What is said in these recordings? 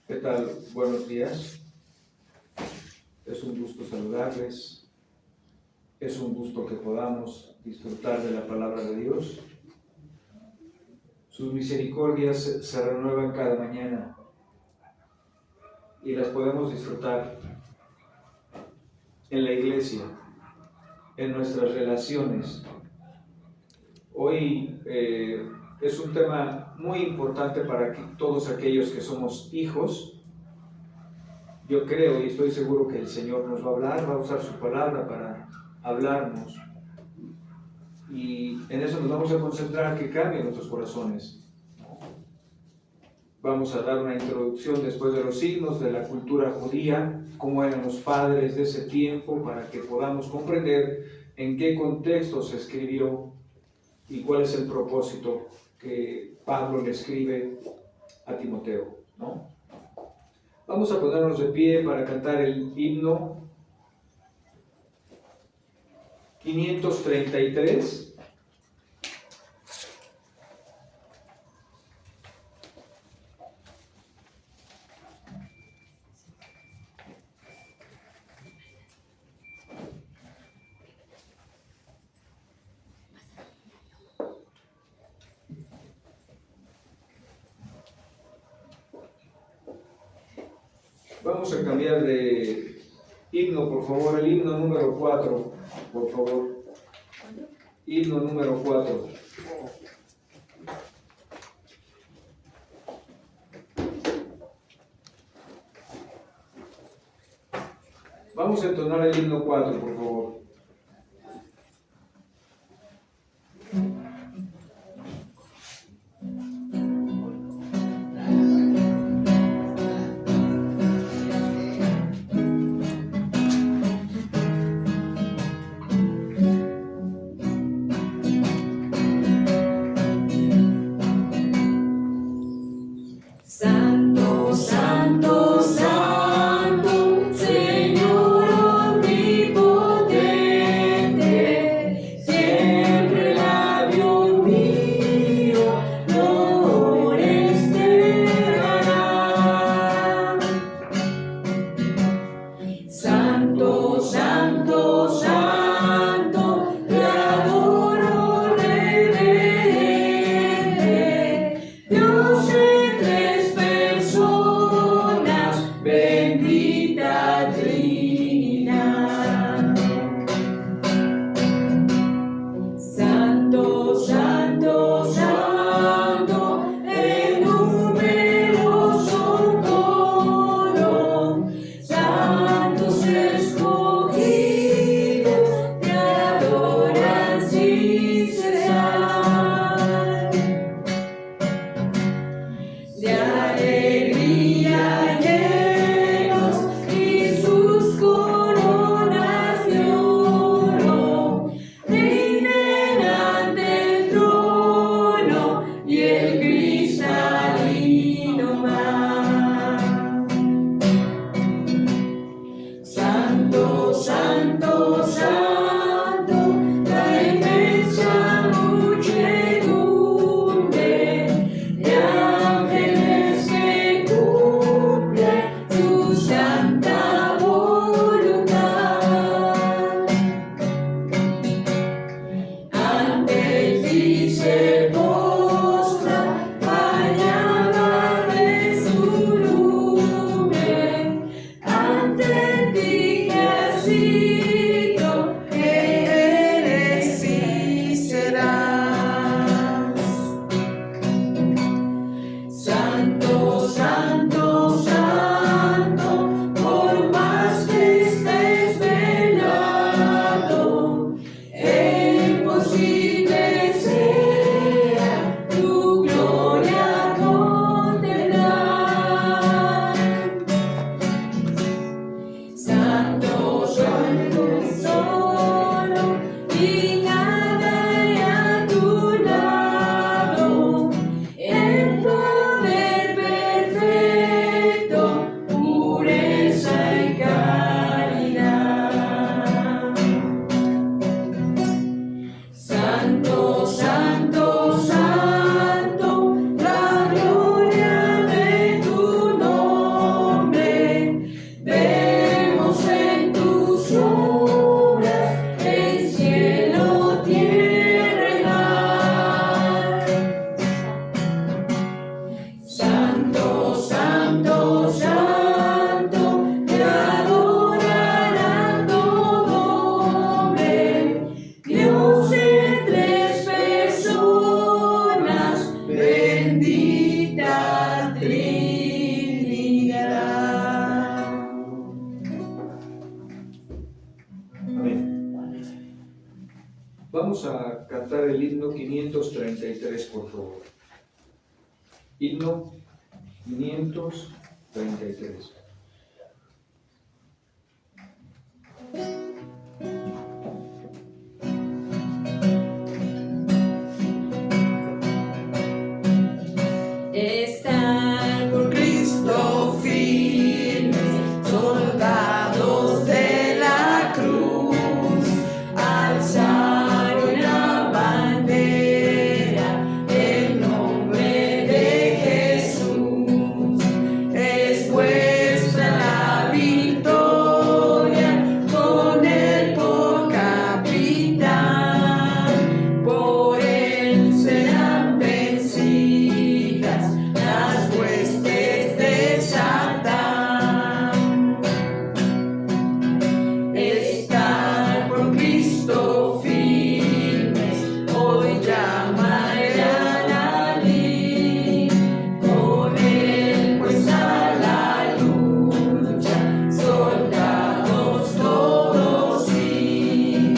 ¿Qué tal? Buenos días. Es un gusto saludarles. Es un gusto que podamos disfrutar de la palabra de Dios. Sus misericordias se renuevan cada mañana y las podemos disfrutar en la iglesia, en nuestras relaciones. Hoy es un tema muy importante para todos aquellos que somos hijos. Yo creo y estoy seguro que el Señor nos va a hablar, va a usar su palabra para hablarnos. Y en eso nos vamos a concentrar, que cambie nuestros corazones. Vamos a dar una introducción después de los signos de la cultura judía, cómo eran los padres de ese tiempo, para que podamos comprender en qué contexto se escribió y cuál es el propósito que Pablo le escribe a Timoteo, ¿no? Vamos a ponernos de pie para cantar el himno 533. Vamos a cambiar de himno, por favor, el himno número 4, por favor. Himno número 4. Vamos a entonar el himno 4, por favor. Santo, Santo, Santo, Señor omnipotente, siempre labio mío, loores te dará. Santo, Santo, Santo, te adoro reverente, Dios en tres personas, bendita Trinidad. Santo, Santo, Santo, en numeroso coro, santos escogidos te adoran sin cesar. De alegría llenos y sus coronas de oro rinden ante el trono y el cristalino mar. Santo, Santo, Santo, la inmensa muchedumbre de ángeles que Vamos a cantar el himno 533, por favor. Himno 533. Están por Cristo firmes, soldados de la cruz, alzaron la bandera, el nombre de Jesús. Es vuestra la victoria, con él por capitán, por él serán vencidas las huestes de Satán. Estar por Cristo firmes, hoy llama el adalid, con él pues a la lucha, soldados todos sí,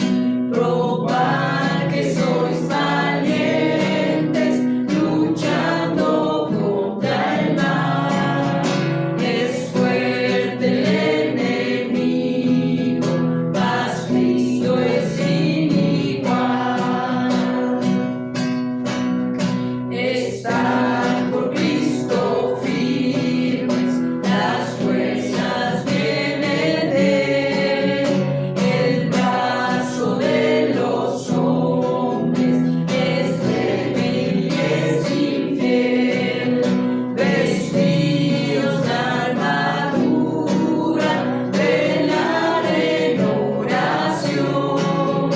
probar que sois valientes, luchando contra el mal. Es fuerte el enemigo, mas Cristo es sin igual. Estar por Cristo firmes, las fuerzas vienen de él, el brazo de los hombres es débil y es infiel, vestidos de armadura, velar en oración,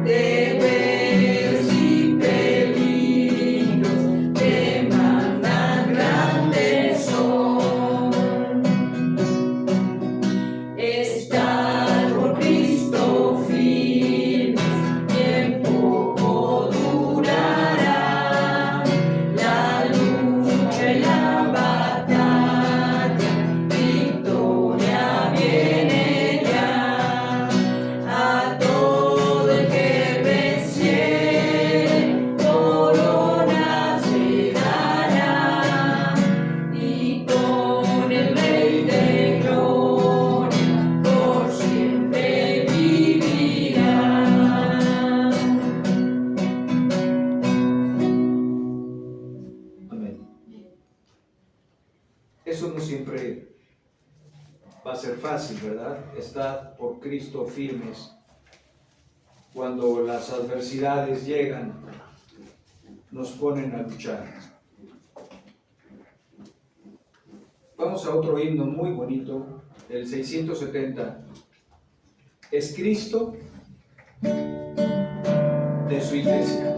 deberes y peligros demandan gran tesón. Estar por Cristo firmes, tiempo durará la lucha y la batalla, victoria viene ya. A todo el que venciere, corona se dará, y con el Rey de gloria por siempre vivirá. Amén. Eso no siempre va a ser fácil, ¿verdad? Estar por Cristo firmes cuando las adversidades llegan, nos ponen a luchar. Vamos a otro himno muy bonito, el 670. Es Cristo de su iglesia.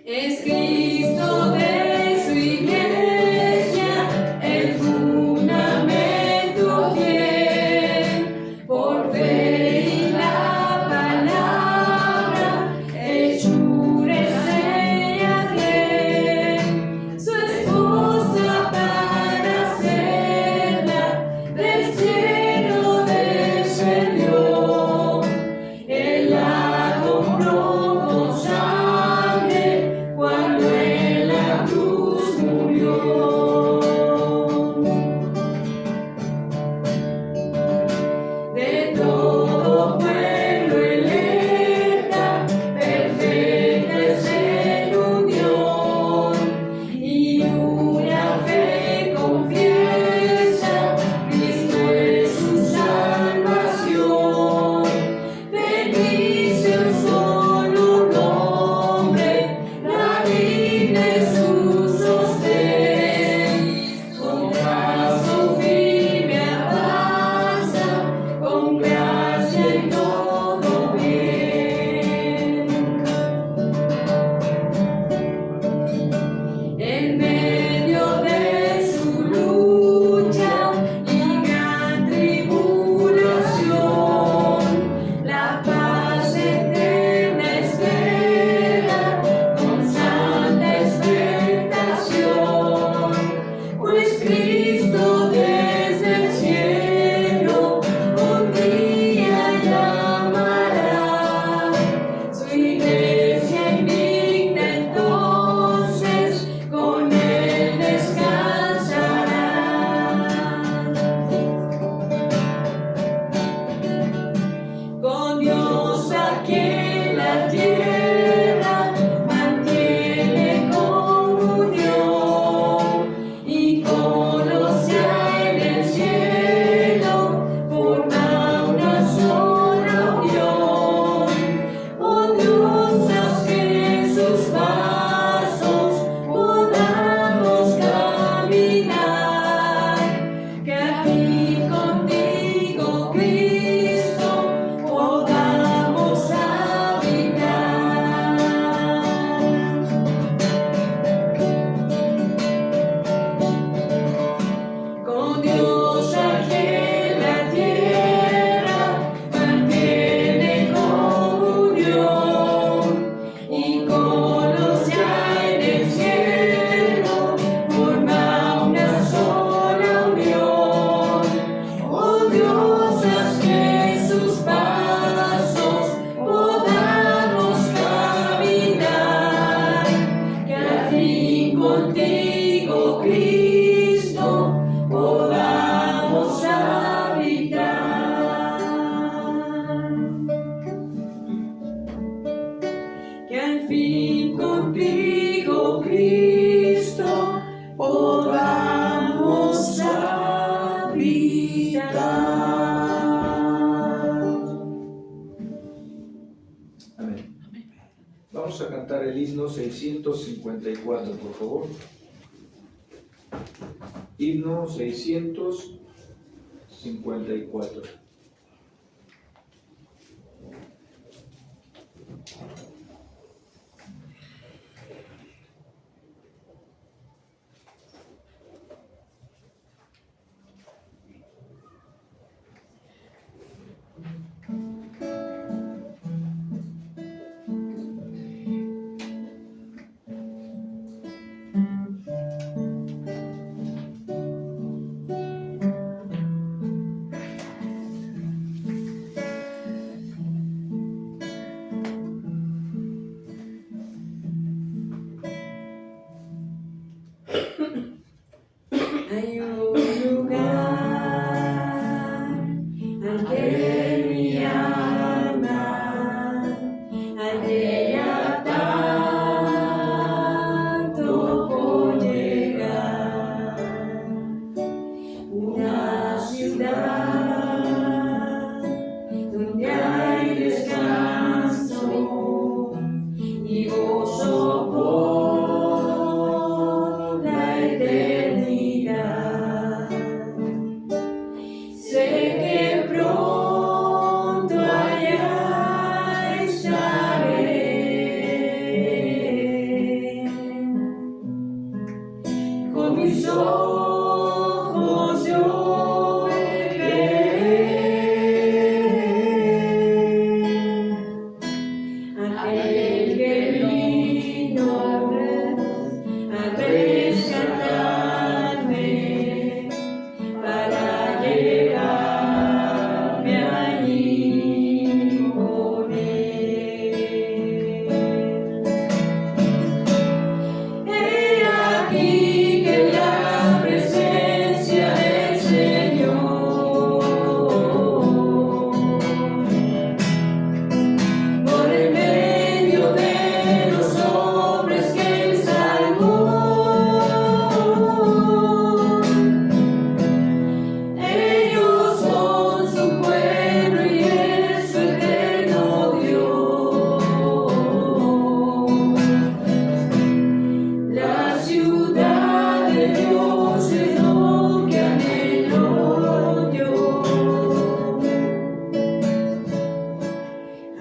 Es Cristo de su iglesia, el fundamento fiel, por fe y la palabra, hechura ella de su esposa para ser. fin contigo, Cristo, podamos habitar. Amén. Vamos a cantar el himno 654, por favor. Himno 654. Hay un lugar al que mi alma anhela tanto por llegar, una ciudad donde hay descanso y gozo por la eternidad. Sé que pronto allá estaré, con mis ojos yo veré aquel que vino a rescatarme para llevarme allí con él. He aquí que la presencia del Señor por el medio de los hombres que Él salvó. Ellos son su pueblo y es su eterno Dios. La ciudad de Dios es lo que anhelo yo.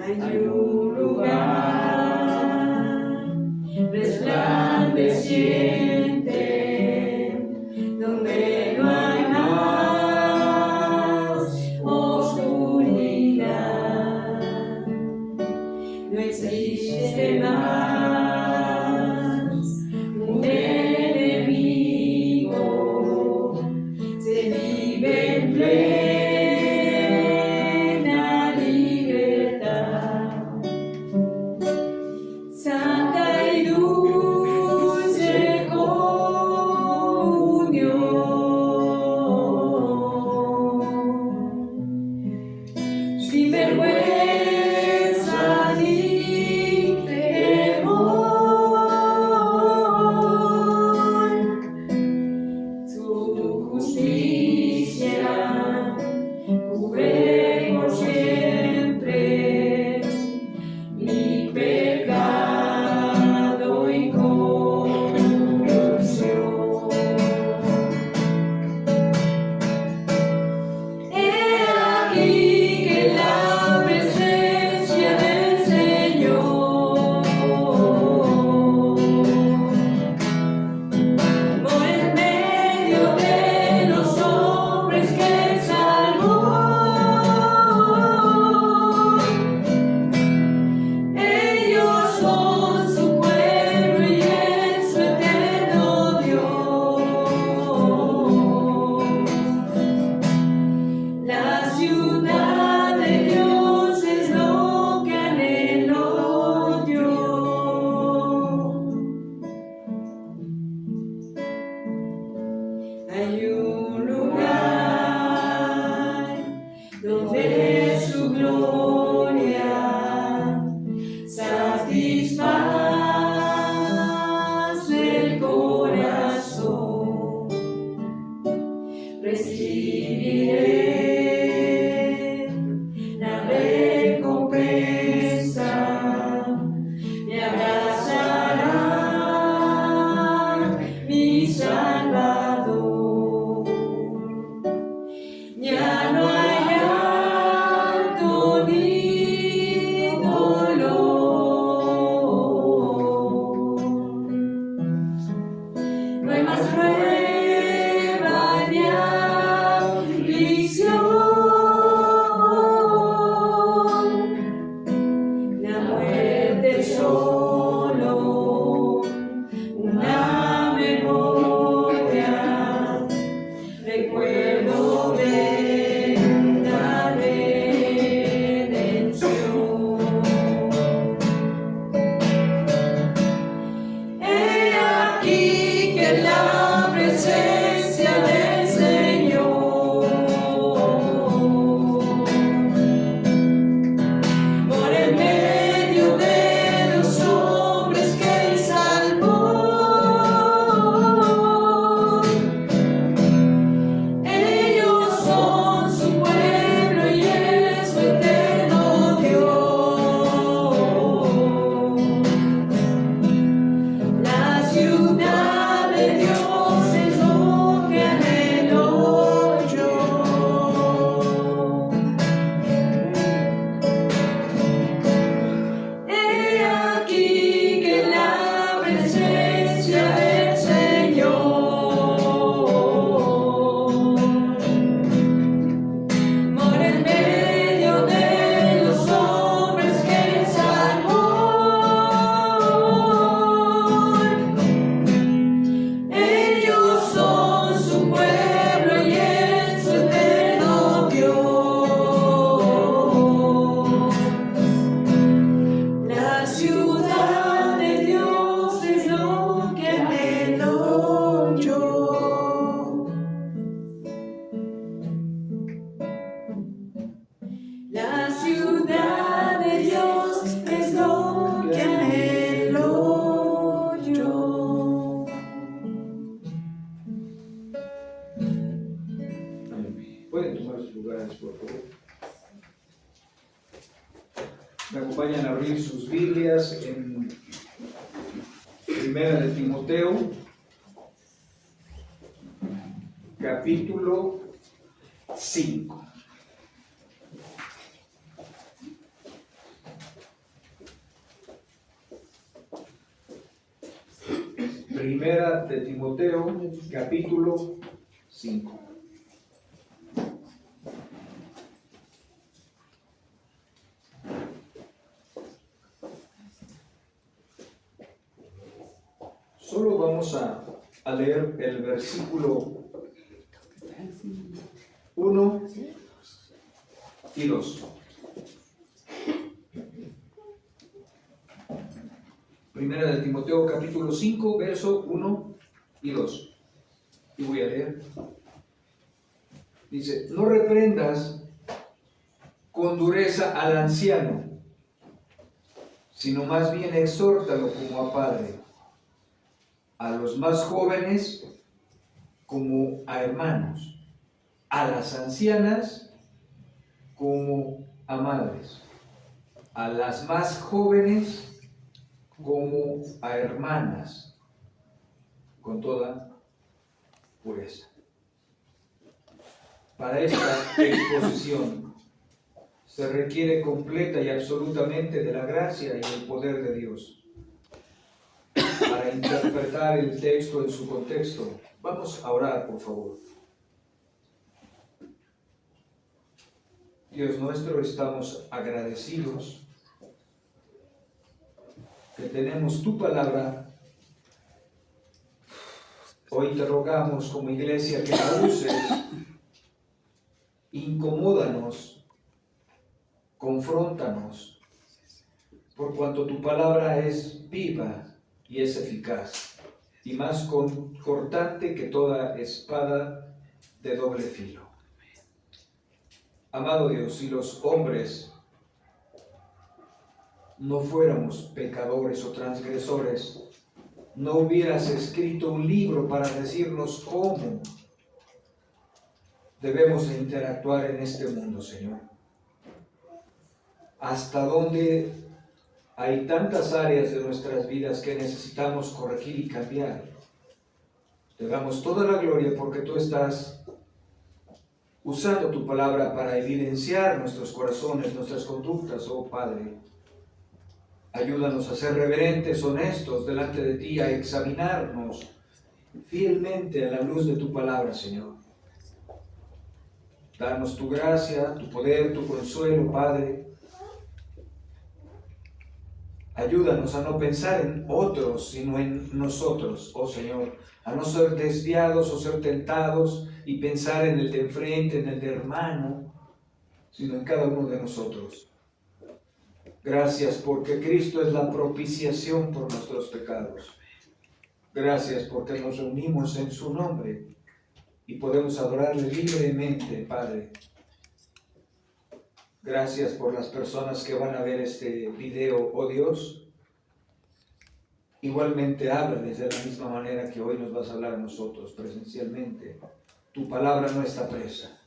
Hay un lugar resplandeciente donde no hay más oscuridad, no existe más un enemigo, se vive en plena libertad. Santa y dulce comunión, sin vergüenza ni temor. la muerte solo, una memoria, recuerdo de la redención. He aquí que la presencia del Señor por el medio de los hombres que Él salvó. Ellos son su pueblo y es su eterno Dios. La ciudad de Dios es lo que anhelo yo. He aquí que la presencia del Señor mora en medio de los hombres que Él salvó. Ellos son su pueblo y es su eterno Dios. La ciudad de Dios es lo que anhelo yo. La ciudad de Dios es lo que anhelo yo. Pueden tomar sus lugares, por favor. Me acompañan a abrir sus Biblias en Primera de Timoteo, capítulo 5. Primera de Timoteo, capítulo 5. Solo vamos a leer el versículo 1 y 2. Primera de Timoteo, capítulo 5, verso 1 y 2. Y voy a leer. Dice: no reprendas con dureza al anciano, sino más bien exhórtalo como a padre, a los más jóvenes como a hermanos, a las ancianas como a madres, a las más jóvenes como a hermanas, con toda pureza. Para esta exposición se requiere completa y absolutamente de la gracia y el poder de Dios. Para interpretar el texto en su contexto, vamos a orar, por favor. Dios nuestro, estamos agradecidos que tenemos tu palabra. Hoy te rogamos como iglesia que la uses, incomódanos, confróntanos, por cuanto tu palabra es viva y es eficaz, y más cortante que toda espada de doble filo. Amado Dios, si los hombres no fuéramos pecadores o transgresores, no hubieras escrito un libro para decirnos cómo debemos de interactuar en este mundo, Señor. Hasta dónde hay tantas áreas de nuestras vidas que necesitamos corregir y cambiar. Te damos toda la gloria porque tú estás usando tu palabra para evidenciar nuestros corazones, nuestras conductas, oh Padre. Ayúdanos a ser reverentes, honestos delante de ti, a examinarnos fielmente a la luz de tu palabra, Señor. Danos tu gracia, tu poder, tu consuelo, Padre. Ayúdanos a no pensar en otros, sino en nosotros, oh Señor, a no ser desviados o ser tentados y pensar en el de enfrente, en el de hermano, sino en cada uno de nosotros. Gracias porque Cristo es la propiciación por nuestros pecados. Gracias porque nos reunimos en su nombre y podemos adorarle libremente, Padre. Gracias por las personas que van a ver este video, oh Dios. Igualmente háblales de la misma manera que hoy nos vas a hablar a nosotros presencialmente. Tu palabra no está presa.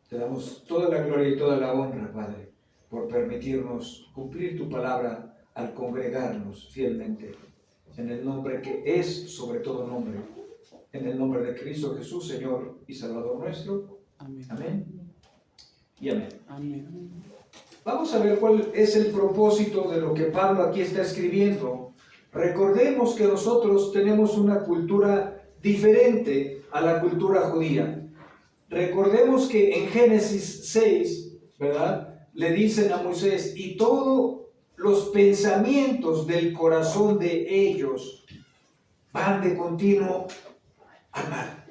Te damos toda la gloria y toda la honra, Padre, por permitirnos cumplir tu palabra al congregarnos fielmente. En el nombre que es sobre todo nombre. En el nombre de Cristo Jesús, Señor y Salvador nuestro. Amén. Amén. Y amén. Amén. Vamos a ver cuál es el propósito de lo que Pablo aquí está escribiendo. Recordemos que nosotros tenemos una cultura diferente a la cultura judía. Recordemos que en Génesis 6, ¿verdad? Le dicen a Moisés, y todos los pensamientos del corazón de ellos van de continuo al mal.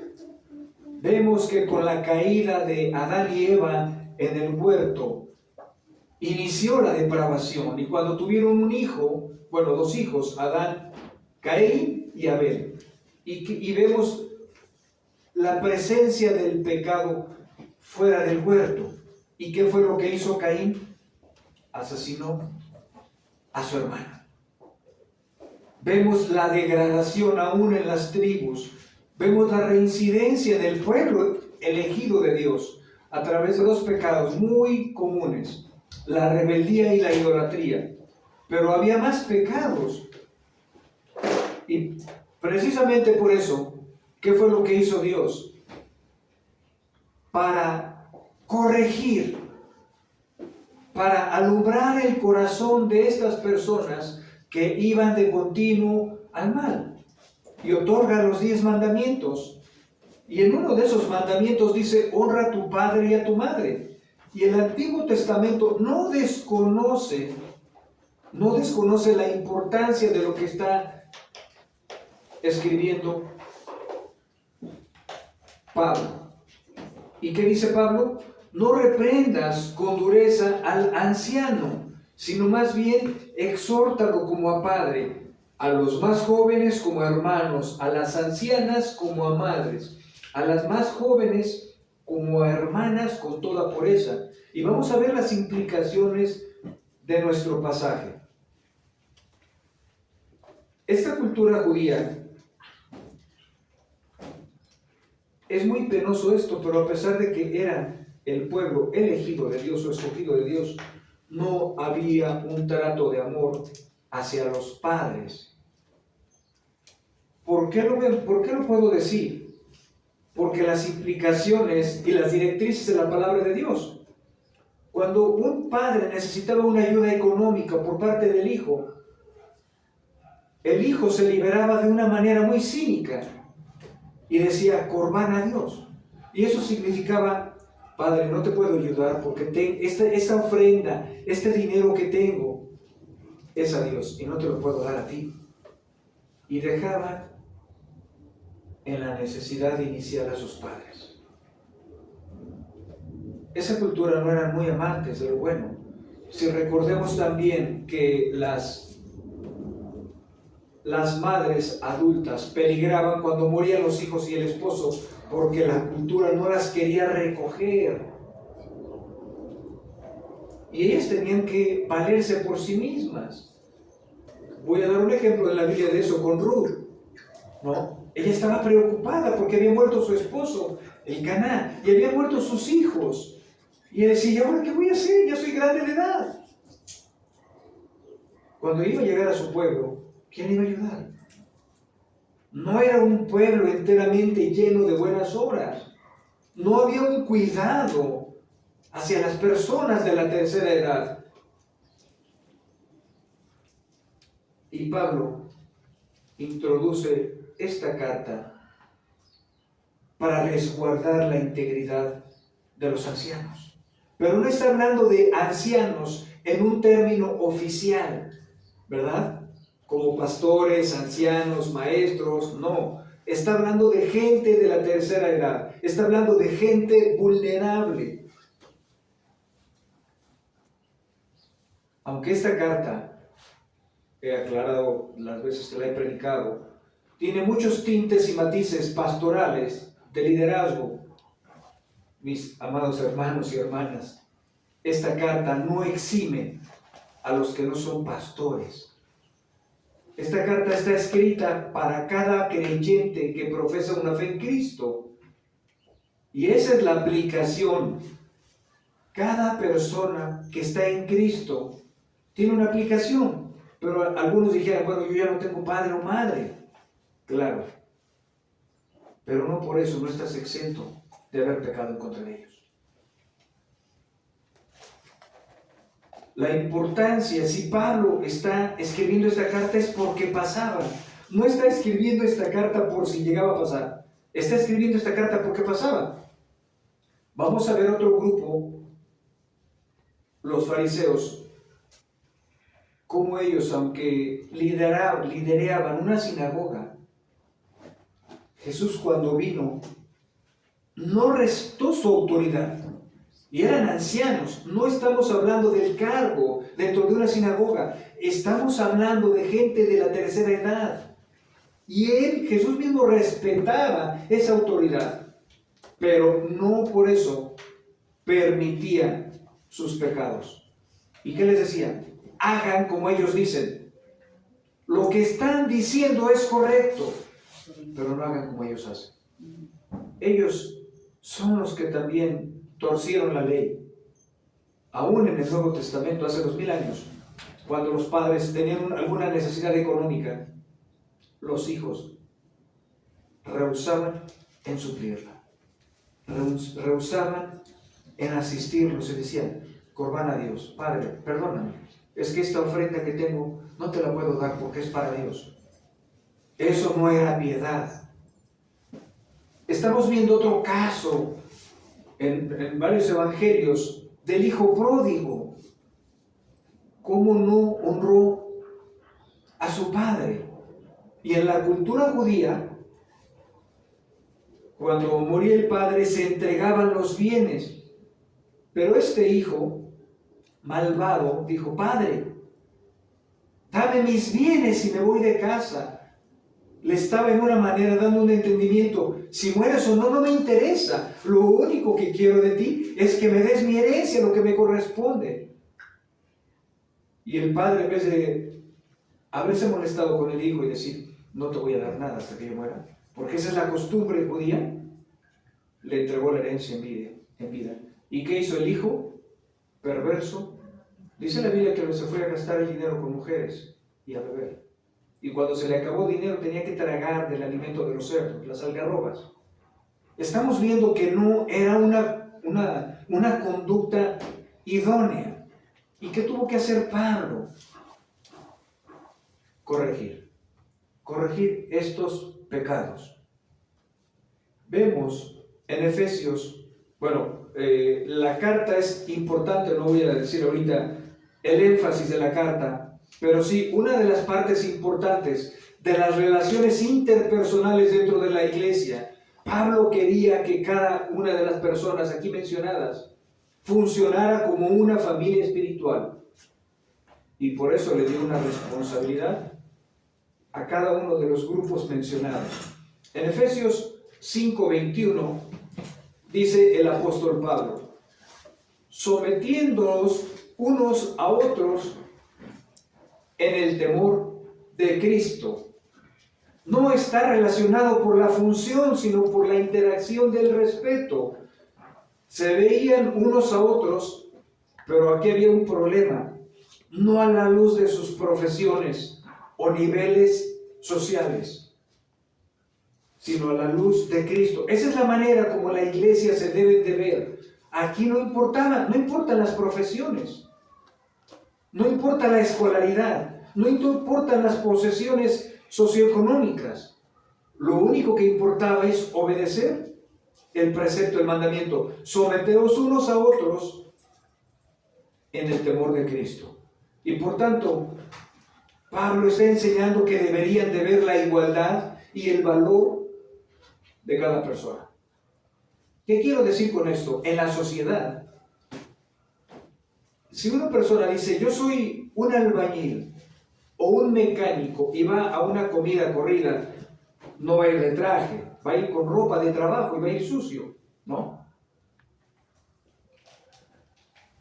Vemos que con la caída de Adán y Eva en el huerto, inició la depravación, y cuando tuvieron un hijo, bueno, dos hijos, Adán, Caín y Abel, y vemos la presencia del pecado fuera del huerto. ¿Y qué fue lo que hizo Caín? Asesinó a su hermano. Vemos la degradación aún en las tribus, vemos la reincidencia del pueblo elegido de Dios a través de dos pecados muy comunes, la rebeldía y la idolatría. Pero había más pecados. Y precisamente por eso, ¿qué fue lo que hizo Dios? Para corregir, para alumbrar el corazón de estas personas que iban de continuo al mal. Y otorga los 10 mandamientos. Y en uno de esos mandamientos dice, honra a tu padre y a tu madre. Y el Antiguo Testamento no desconoce la importancia de lo que está escribiendo Pablo. ¿Y qué dice Pablo? No reprendas con dureza al anciano, sino más bien exhórtalo como a padre, a los más jóvenes como a hermanos, a las ancianas como a madres, a las más jóvenes como a hermanas con toda pureza. Y vamos a ver las implicaciones de nuestro pasaje. Esta cultura judía, es muy penoso esto, pero a pesar de que eran el pueblo elegido de Dios o escogido de Dios, no había un trato de amor hacia los padres. ¿Por qué lo puedo decir? Porque las implicaciones y las directrices de la palabra de Dios. Cuando un padre necesitaba una ayuda económica por parte del hijo, el hijo se liberaba de una manera muy cínica y decía, corbán a Dios. Y eso significaba, Padre, no te puedo ayudar porque esta ofrenda, este dinero que tengo, es a Dios y no te lo puedo dar a ti. Y dejaba en la necesidad inicial a sus padres. Esa cultura no eran muy amantes de lo bueno. Si recordemos también que las madres adultas peligraban cuando morían los hijos y el esposo porque la cultura no las quería recoger. Y ellas tenían que valerse por sí mismas. Voy a dar un ejemplo de la Biblia de eso con Ruth, ¿no? Ella estaba preocupada porque había muerto su esposo, el Caná, y habían muerto sus hijos. Y ella decía, ¿y ahora qué voy a hacer? Ya soy grande de edad. Cuando iba a llegar a su pueblo, ¿quién le iba a ayudar? No era un pueblo enteramente lleno de buenas obras. No había un cuidado hacia las personas de la tercera edad. Y Pablo introduce esta carta para resguardar la integridad de los ancianos. Pero no está hablando de ancianos en un término oficial, ¿verdad? Como pastores, ancianos, maestros, no. Está hablando de gente de la tercera edad. Está hablando de gente vulnerable. Aunque esta carta, he aclarado las veces que la he predicado, tiene muchos tintes y matices pastorales de liderazgo, mis amados hermanos y hermanas, esta carta no exime a los que no son pastores. Esta carta está escrita para cada creyente que profesa una fe en Cristo. Y esa es la aplicación. Cada persona que está en Cristo tiene una aplicación. Pero algunos dijeran, bueno, yo ya no tengo padre o madre. Claro. Pero no por eso no estás exento de haber pecado en contra de ellos. La importancia, si Pablo está escribiendo esta carta es porque pasaba. No está escribiendo esta carta por si llegaba a pasar. Está escribiendo esta carta porque pasaba. Vamos a ver otro grupo, los fariseos, cómo ellos, aunque lideraban una sinagoga, Jesús cuando vino, no restó su autoridad. Y eran ancianos. No estamos hablando del cargo dentro de una sinagoga. Estamos hablando de gente de la tercera edad. Y Jesús mismo respetaba esa autoridad. Pero no por eso permitía sus pecados. ¿Y qué les decía? Hagan como ellos dicen. Lo que están diciendo es correcto, pero no hagan como ellos hacen. Ellos son los que también torcieron la ley. Aún en el Nuevo Testamento, hace 2000 años, cuando los padres tenían alguna necesidad económica, los hijos rehusaban en suplirla, rehusaban en asistirlos y decían, Corbán a Dios, Padre, perdóname, es que esta ofrenda que tengo no te la puedo dar porque es para Dios. Eso no era piedad. Estamos viendo otro caso en varios evangelios del hijo pródigo, cómo no honró a su padre. Y en la cultura judía, cuando moría el padre, se entregaban los bienes. Pero este hijo malvado dijo, Padre, dame mis bienes y me voy de casa. Le estaba en una manera dando un entendimiento, si mueres o no, no me interesa. Lo único que quiero de ti es que me des mi herencia, lo que me corresponde. Y el padre, en vez de haberse molestado con el hijo y decir, no te voy a dar nada hasta que yo muera, porque esa es la costumbre judía, le entregó la herencia en vida. ¿Y qué hizo el hijo? Perverso. Dice la Biblia que se fue a gastar el dinero con mujeres y a beber. Y cuando se le acabó dinero tenía que tragar del alimento de los cerdos, las algarrobas. Estamos viendo que no era una conducta idónea. ¿Y qué tuvo que hacer Pablo? Corregir estos pecados. Vemos en Efesios, la carta es importante, no voy a decir ahorita el énfasis de la carta, pero sí, una de las partes importantes de las relaciones interpersonales dentro de la iglesia, Pablo quería que cada una de las personas aquí mencionadas funcionara como una familia espiritual. Y por eso le dio una responsabilidad a cada uno de los grupos mencionados. En Efesios 5:21 dice el apóstol Pablo, sometiéndoos unos a otros en el temor de Cristo. No está relacionado por la función, sino por la interacción del respeto. Se veían unos a otros, pero aquí había un problema. No a la luz de sus profesiones o niveles sociales, sino a la luz de Cristo. Esa es la manera como la iglesia se debe de ver. Aquí no importan las profesiones. No importa la escolaridad, no importan las posesiones socioeconómicas. Lo único que importaba es obedecer el precepto, el mandamiento. Someteos unos a otros en el temor de Cristo. Y por tanto, Pablo está enseñando que deberían de ver la igualdad y el valor de cada persona. ¿Qué quiero decir con esto? En la sociedad, si una persona dice, yo soy un albañil o un mecánico y va a una comida corrida, no va a ir de traje, va a ir con ropa de trabajo y va a ir sucio, ¿no?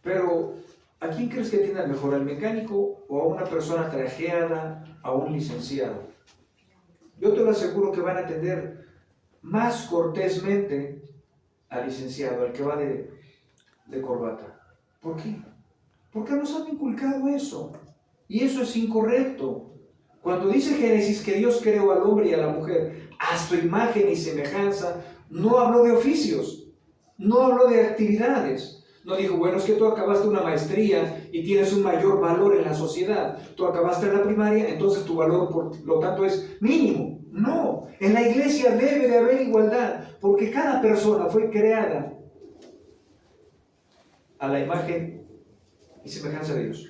Pero, ¿a quién crees que atienda mejor? ¿Al mecánico o a una persona trajeada, a un licenciado? Yo te lo aseguro que van a atender más cortésmente al licenciado, al que va de corbata. ¿Por qué? Porque nos han inculcado eso. Y eso es incorrecto. Cuando dice Génesis que Dios creó al hombre y a la mujer a su imagen y semejanza, no habló de oficios, no habló de actividades. No dijo, bueno, es que tú acabaste una maestría y tienes un mayor valor en la sociedad. Tú acabaste la primaria, entonces tu valor, por lo tanto, es mínimo. No, en la iglesia debe de haber igualdad, porque cada persona fue creada a la imagen y semejanza de Dios.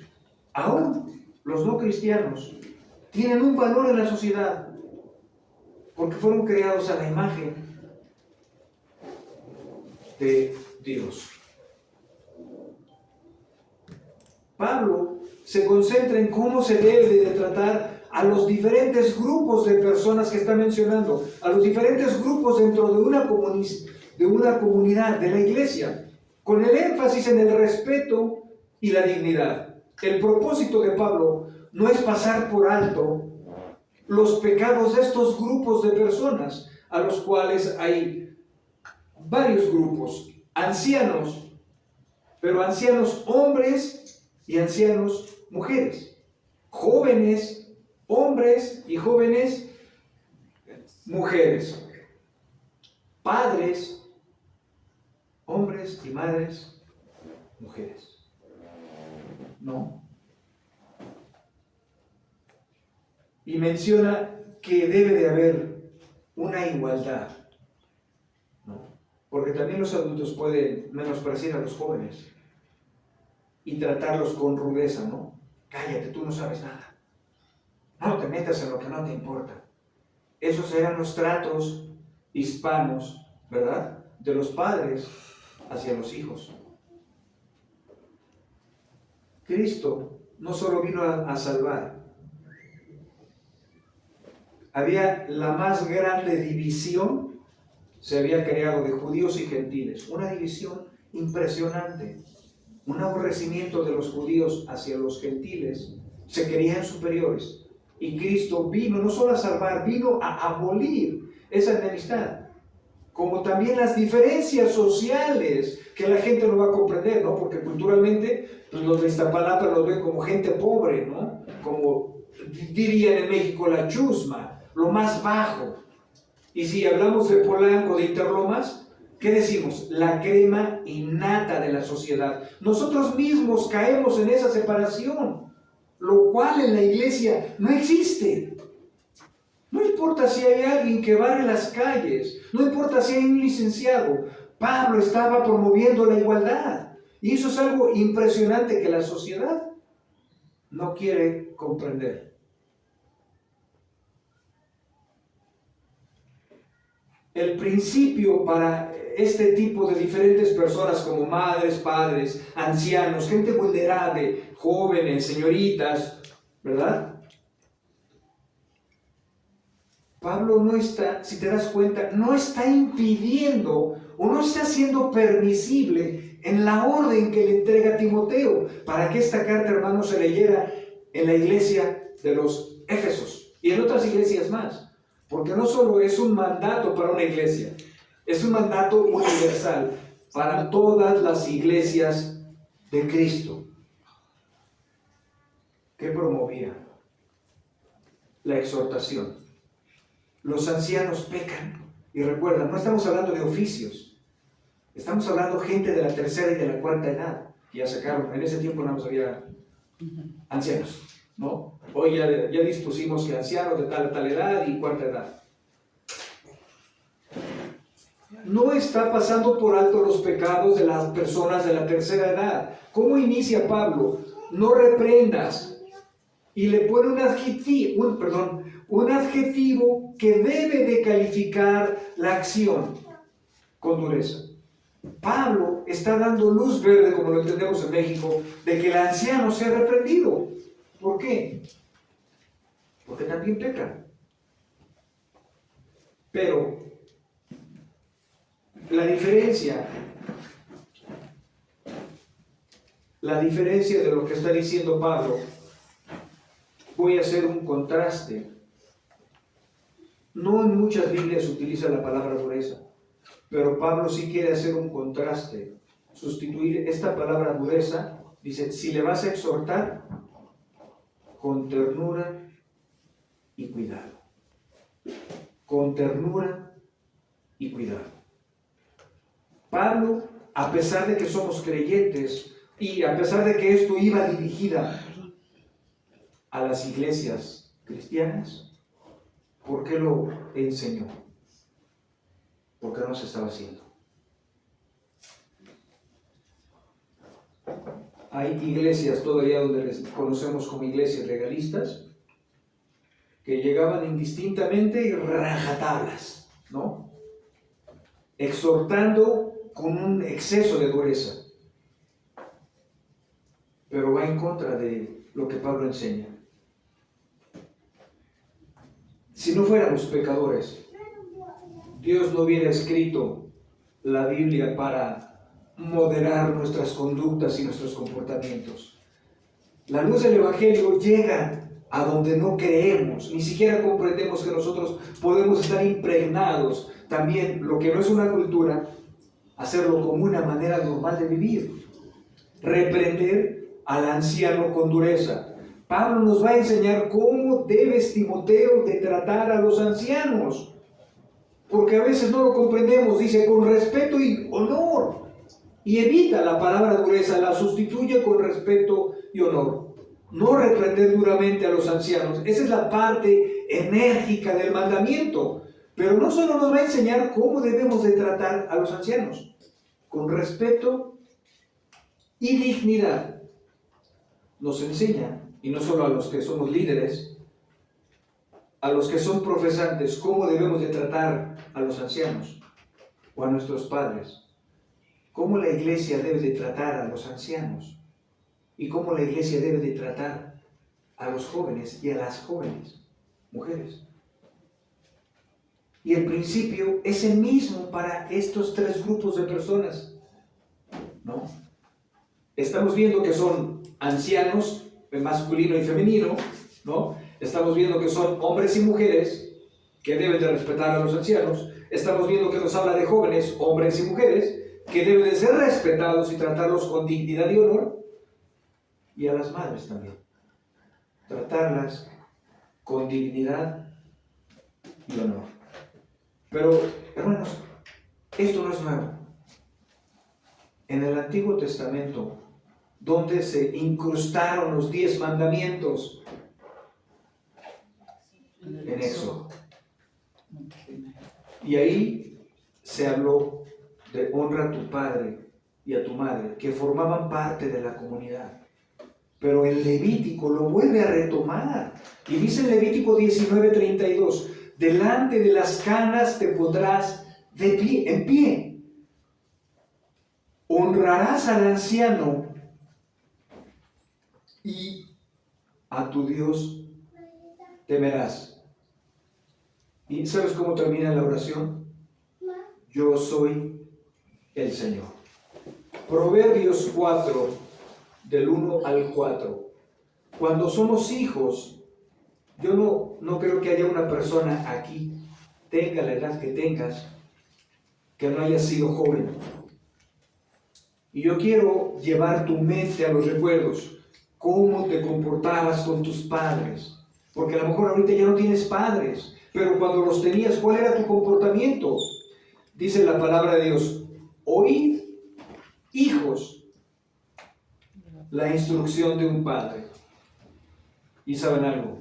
Aún los no cristianos tienen un valor en la sociedad, porque fueron creados a la imagen de Dios. Pablo se concentra en cómo se debe de tratar a los diferentes grupos de personas que está mencionando, a los diferentes grupos dentro de una comunidad, de la iglesia, con el énfasis en el respeto y la dignidad. El propósito de Pablo no es pasar por alto los pecados de estos grupos de personas, a los cuales hay varios grupos, ancianos, pero ancianos hombres y ancianos mujeres, jóvenes hombres y jóvenes mujeres, padres, hombres y madres, mujeres. No. Y menciona que debe de haber una igualdad, ¿no? Porque también los adultos pueden menospreciar a los jóvenes y tratarlos con rudeza, ¿no? Cállate, tú no sabes nada. No te metas en lo que no te importa. Esos eran los tratos hispanos, ¿verdad? De los padres hacia los hijos. Cristo no solo vino a salvar. Había la más grande división, se había creado de judíos y gentiles. Una división impresionante. Un aborrecimiento de los judíos hacia los gentiles. Se creían superiores. Y Cristo vino no solo a salvar, vino a abolir esa enemistad. Como también las diferencias sociales que la gente no va a comprender, ¿no? Porque culturalmente pues, los de Iztapalapa los ven como gente pobre, ¿no? Como dirían en México la chusma, lo más bajo. Y si hablamos de Polanco, de Interlomas, ¿qué decimos? La crema innata de la sociedad. Nosotros mismos caemos en esa separación, lo cual en la iglesia no existe. No importa si hay alguien que barre las calles, no importa si hay un licenciado. Pablo estaba promoviendo la igualdad. Y eso es algo impresionante que la sociedad no quiere comprender. El principio para este tipo de diferentes personas como madres, padres, ancianos, gente vulnerable, jóvenes, señoritas, ¿verdad? Pablo no está, si te das cuenta, no está impidiendo o no está siendo permisible en la orden que le entrega a Timoteo para que esta carta, hermano, se leyera en la iglesia de los Éfesos y en otras iglesias más. Porque no solo es un mandato para una iglesia, es un mandato universal para todas las iglesias de Cristo. ¿Qué promovía? La exhortación. Los ancianos pecan. Y recuerda, no estamos hablando de oficios. Estamos hablando de gente de la tercera y de la cuarta edad. Ya sacaron, en ese tiempo no había ancianos, ¿no? Hoy ya dispusimos que ancianos de tal edad y cuarta edad. No está pasando por alto los pecados de las personas de la tercera edad. ¿Cómo inicia Pablo? No reprendas y le pone un adjetivo que debe de calificar la acción con dureza. Pablo está dando luz verde, como lo entendemos en México, de que el anciano sea reprendido. ¿Por qué? Porque también peca. Pero la diferencia de lo que está diciendo Pablo, voy a hacer un contraste. No en muchas Biblias se utiliza la palabra dureza, pero Pablo sí quiere hacer un contraste, sustituir esta palabra dureza. Dice, si le vas a exhortar, con ternura y cuidado. Con ternura y cuidado. Pablo, a pesar de que somos creyentes y a pesar de que esto iba dirigida a las iglesias cristianas, ¿por qué lo enseñó? Porque no se estaba haciendo. Hay iglesias todavía donde les conocemos como iglesias legalistas, que llegaban indistintamente y rajatablas, ¿no? Exhortando con un exceso de dureza. Pero va en contra de lo que Pablo enseña. Si no fuéramos pecadores, Dios no hubiera escrito la Biblia para moderar nuestras conductas y nuestros comportamientos. La luz del Evangelio llega a donde no creemos, ni siquiera comprendemos que nosotros podemos estar impregnados. También lo que no es una cultura, hacerlo como una manera normal de vivir. Reprender al anciano con dureza. Pablo nos va a enseñar cómo debes, Timoteo, de tratar a los ancianos, porque a veces no lo comprendemos. Dice, con respeto y honor, y evita la palabra dureza, la sustituye con respeto y honor. No reprender duramente a los ancianos. Esa es la parte enérgica del mandamiento. Pero no solo nos va a enseñar cómo debemos de tratar a los ancianos, con respeto y dignidad. Nos enseña, y no solo a los que somos líderes, a los que son profesantes, cómo debemos de tratar a los ancianos o a nuestros padres, cómo la iglesia debe de tratar a los ancianos y cómo la iglesia debe de tratar a los jóvenes y a las jóvenes mujeres. Y el principio es el mismo para estos tres grupos de personas, ¿no? Estamos viendo que son ancianos, masculino y femenino, ¿no? Estamos viendo que son hombres y mujeres que deben de respetar a los ancianos. Estamos viendo que nos habla de jóvenes, hombres y mujeres, que deben de ser respetados y tratarlos con dignidad y honor. Y a las madres también. Tratarlas con dignidad y honor. Pero, hermanos, esto no es nuevo. En el Antiguo Testamento, donde se incrustaron los 10 mandamientos, en Éxodo. Y ahí se habló de honra a tu padre y a tu madre, que formaban parte de la comunidad. Pero el Levítico lo vuelve a retomar. Y dice en Levítico 19:32, delante de las canas te pondrás de pie, en pie. Honrarás al anciano y a tu Dios temerás. ¿Y sabes cómo termina la oración? Yo soy el Señor. Proverbios 4, del 1 al 4. Cuando somos hijos, yo no creo que haya una persona aquí, tenga la edad que tengas, que no haya sido joven. Y yo quiero llevar tu mente a los recuerdos, cómo te comportabas con tus padres. Porque a lo mejor ahorita ya no tienes padres, pero cuando los tenías, ¿cuál era tu comportamiento? Dice la palabra de Dios, oíd, hijos, la instrucción de un padre. Y ¿saben algo?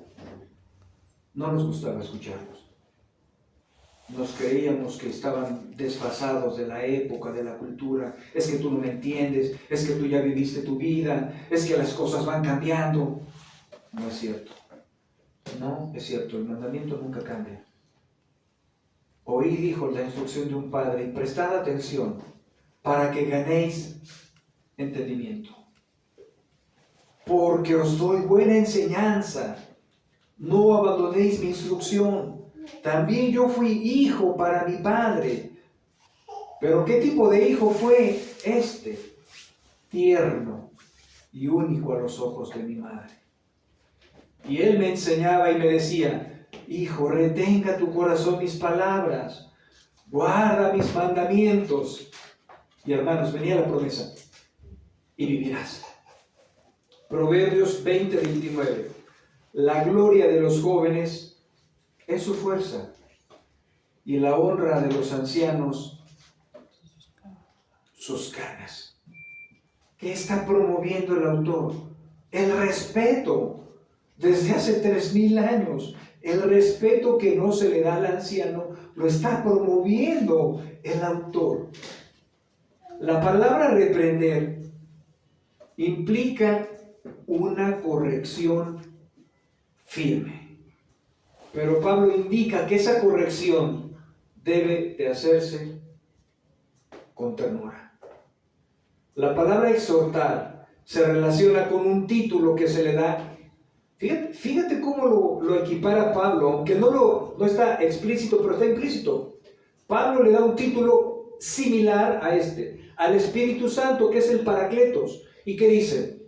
No nos gustaba escucharlos. Nos creíamos que estaban desfasados de la época, de la cultura. Es que tú no me entiendes, es que tú ya viviste tu vida, es que las cosas van cambiando. No es cierto. No es cierto, el mandamiento nunca cambia. Oí, dijo, la instrucción de un padre, y prestad atención para que ganéis entendimiento. Porque os doy buena enseñanza, no abandonéis mi instrucción. También yo fui hijo para mi padre. Pero ¿qué tipo de hijo fue este? Tierno y único a los ojos de mi madre. Y él me enseñaba y me decía, hijo, retenga tu corazón mis palabras, guarda mis mandamientos. Y hermanos, venía la promesa, y vivirás. Proverbios 20:29. La gloria de los jóvenes es su fuerza, y la honra de los ancianos sus canas. ¿Qué está promoviendo el autor? El respeto. Desde hace 3000 años, el respeto que no se le da al anciano lo está promoviendo el autor. La palabra reprender implica una corrección firme. Pero Pablo indica que esa corrección debe de hacerse con ternura. La palabra exhortar se relaciona con un título que se le da. Fíjate cómo lo equipara Pablo, aunque no está explícito, pero está implícito. Pablo le da un título similar a al Espíritu Santo, que es el Paracletos. ¿Y qué dice?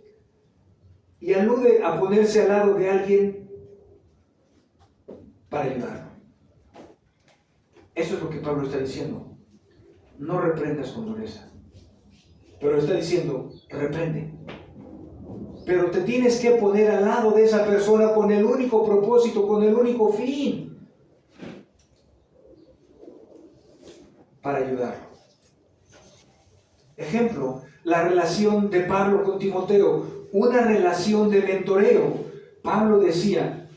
Y alude a ponerse al lado de alguien para ayudarlo. Eso es lo que Pablo está diciendo. No reprendas con dureza. Pero está diciendo, reprende. Pero te tienes que poner al lado de esa persona con el único propósito, con el único fin, para ayudarlo. Ejemplo, la relación de Pablo con Timoteo, una relación de mentoreo. Pablo decía,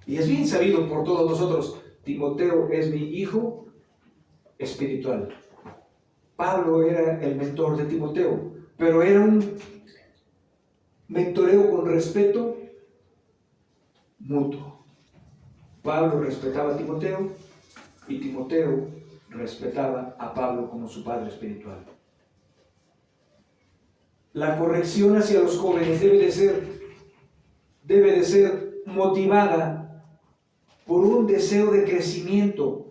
y es bien sabido por todos nosotros, Timoteo es mi hijo espiritual. Pablo era el mentor de Timoteo, pero era un mentoreo con respeto mutuo. Pablo respetaba a Timoteo y Timoteo respetaba a Pablo como su padre espiritual. La corrección hacia los jóvenes debe de ser motivada por un deseo de crecimiento,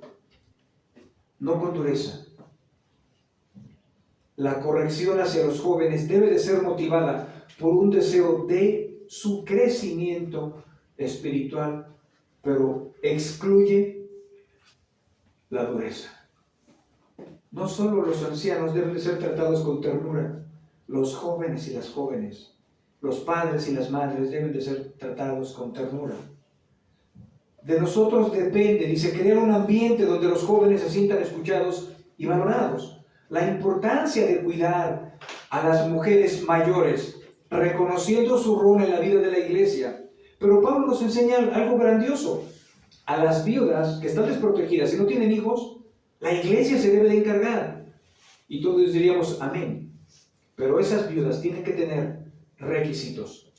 no con dureza. La corrección hacia los jóvenes debe de ser motivada por un deseo de su crecimiento espiritual, pero excluye la dureza. No solo los ancianos deben de ser tratados con ternura, los jóvenes y las jóvenes, los padres y las madres deben de ser tratados con ternura. De nosotros depende, dice, crear un ambiente donde los jóvenes se sientan escuchados y valorados. La importancia de cuidar a las mujeres mayores, reconociendo su rol en la vida de la iglesia. Pero Pablo nos enseña algo grandioso. A las viudas que están desprotegidas y no tienen hijos, la iglesia se debe de encargar. Y todos diríamos amén. Pero esas viudas tienen que tener requisitos.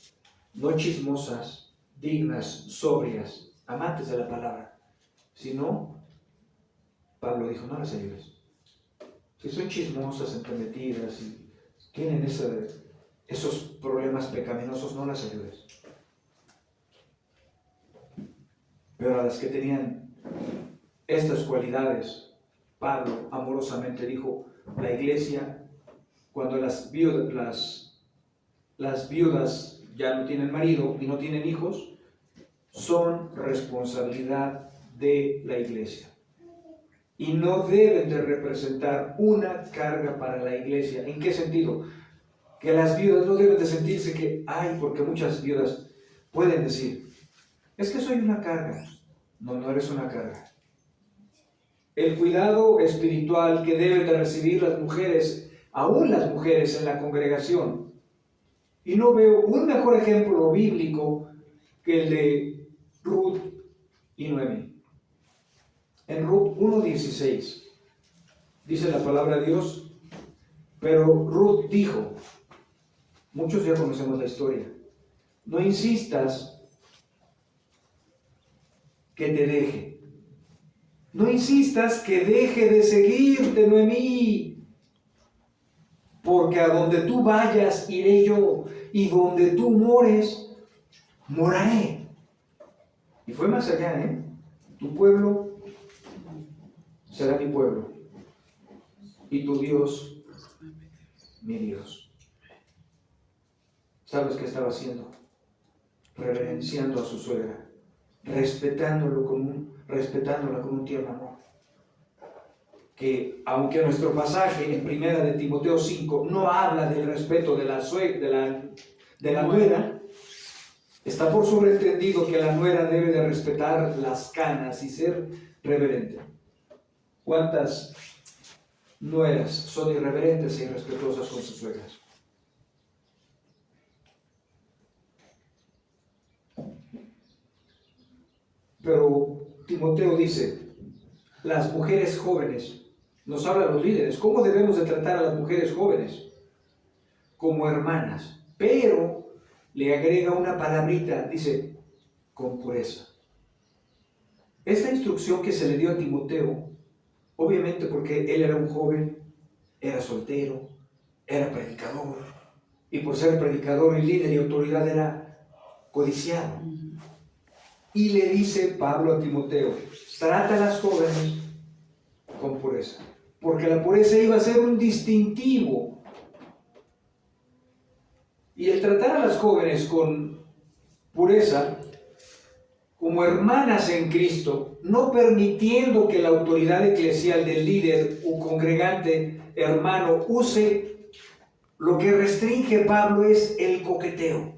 No chismosas, dignas, sobrias, amantes de la palabra. Si no, Pablo dijo, no las ayudes. Si son chismosas, entrometidas y tienen esos problemas pecaminosos, no las ayudes. Pero a las que tenían estas cualidades, Pablo amorosamente dijo, la iglesia, cuando las viudas ya no tienen marido y no tienen hijos, son responsabilidad de la iglesia. Y no deben de representar una carga para la iglesia. ¿En qué sentido? Que las viudas no deben de sentirse que, porque muchas viudas pueden decir, es que soy una carga. No, no eres una carga. El cuidado espiritual que deben de recibir las mujeres, aún las mujeres en la congregación. Y no veo un mejor ejemplo bíblico que el de Ruth y Noemi. En Ruth 1:16 dice la palabra de Dios, pero Ruth dijo, muchos ya conocemos la historia, no insistas que te deje. No insistas que deje de seguirte, Noemí, porque a donde tú vayas iré yo, y donde tú mores, moraré. Y fue más allá, ¿eh? Tu pueblo será mi pueblo, y tu Dios, mi Dios. ¿Sabes qué estaba haciendo? Reverenciando a su suegra, respetándola con un tierno amor. Que aunque nuestro pasaje en primera de Timoteo 5 no habla del respeto de la nuera, está por sobreentendido que la nuera debe de respetar las canas y ser reverente. ¿Cuántas nueras son irreverentes e irrespetuosas con sus suegras? Pero Timoteo dice, las mujeres jóvenes, nos habla los líderes, ¿cómo debemos de tratar a las mujeres jóvenes? Como hermanas, pero le agrega una palabrita, dice, con pureza. Esta instrucción que se le dio a Timoteo, obviamente porque él era un joven, era soltero, era predicador, y por ser predicador y líder y autoridad era codiciado. Y le dice Pablo a Timoteo, trata a las jóvenes con pureza, porque la pureza iba a ser un distintivo. Y el tratar a las jóvenes con pureza, como hermanas en Cristo, no permitiendo que la autoridad eclesial del líder o congregante hermano use, lo que restringe Pablo es el coqueteo.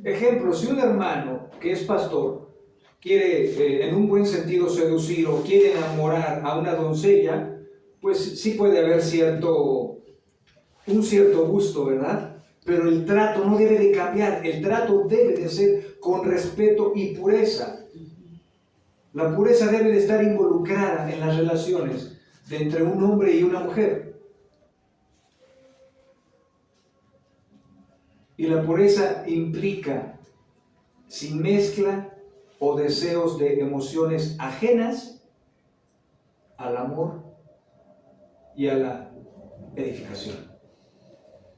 Ejemplo, si un hermano que es pastor quiere en un buen sentido seducir o quiere enamorar a una doncella, pues sí puede haber un cierto gusto, ¿verdad? Pero el trato no debe de cambiar, el trato debe de ser con respeto y pureza. La pureza debe de estar involucrada en las relaciones de entre un hombre y una mujer. Y la pureza implica sin mezcla o deseos de emociones ajenas al amor y a la edificación.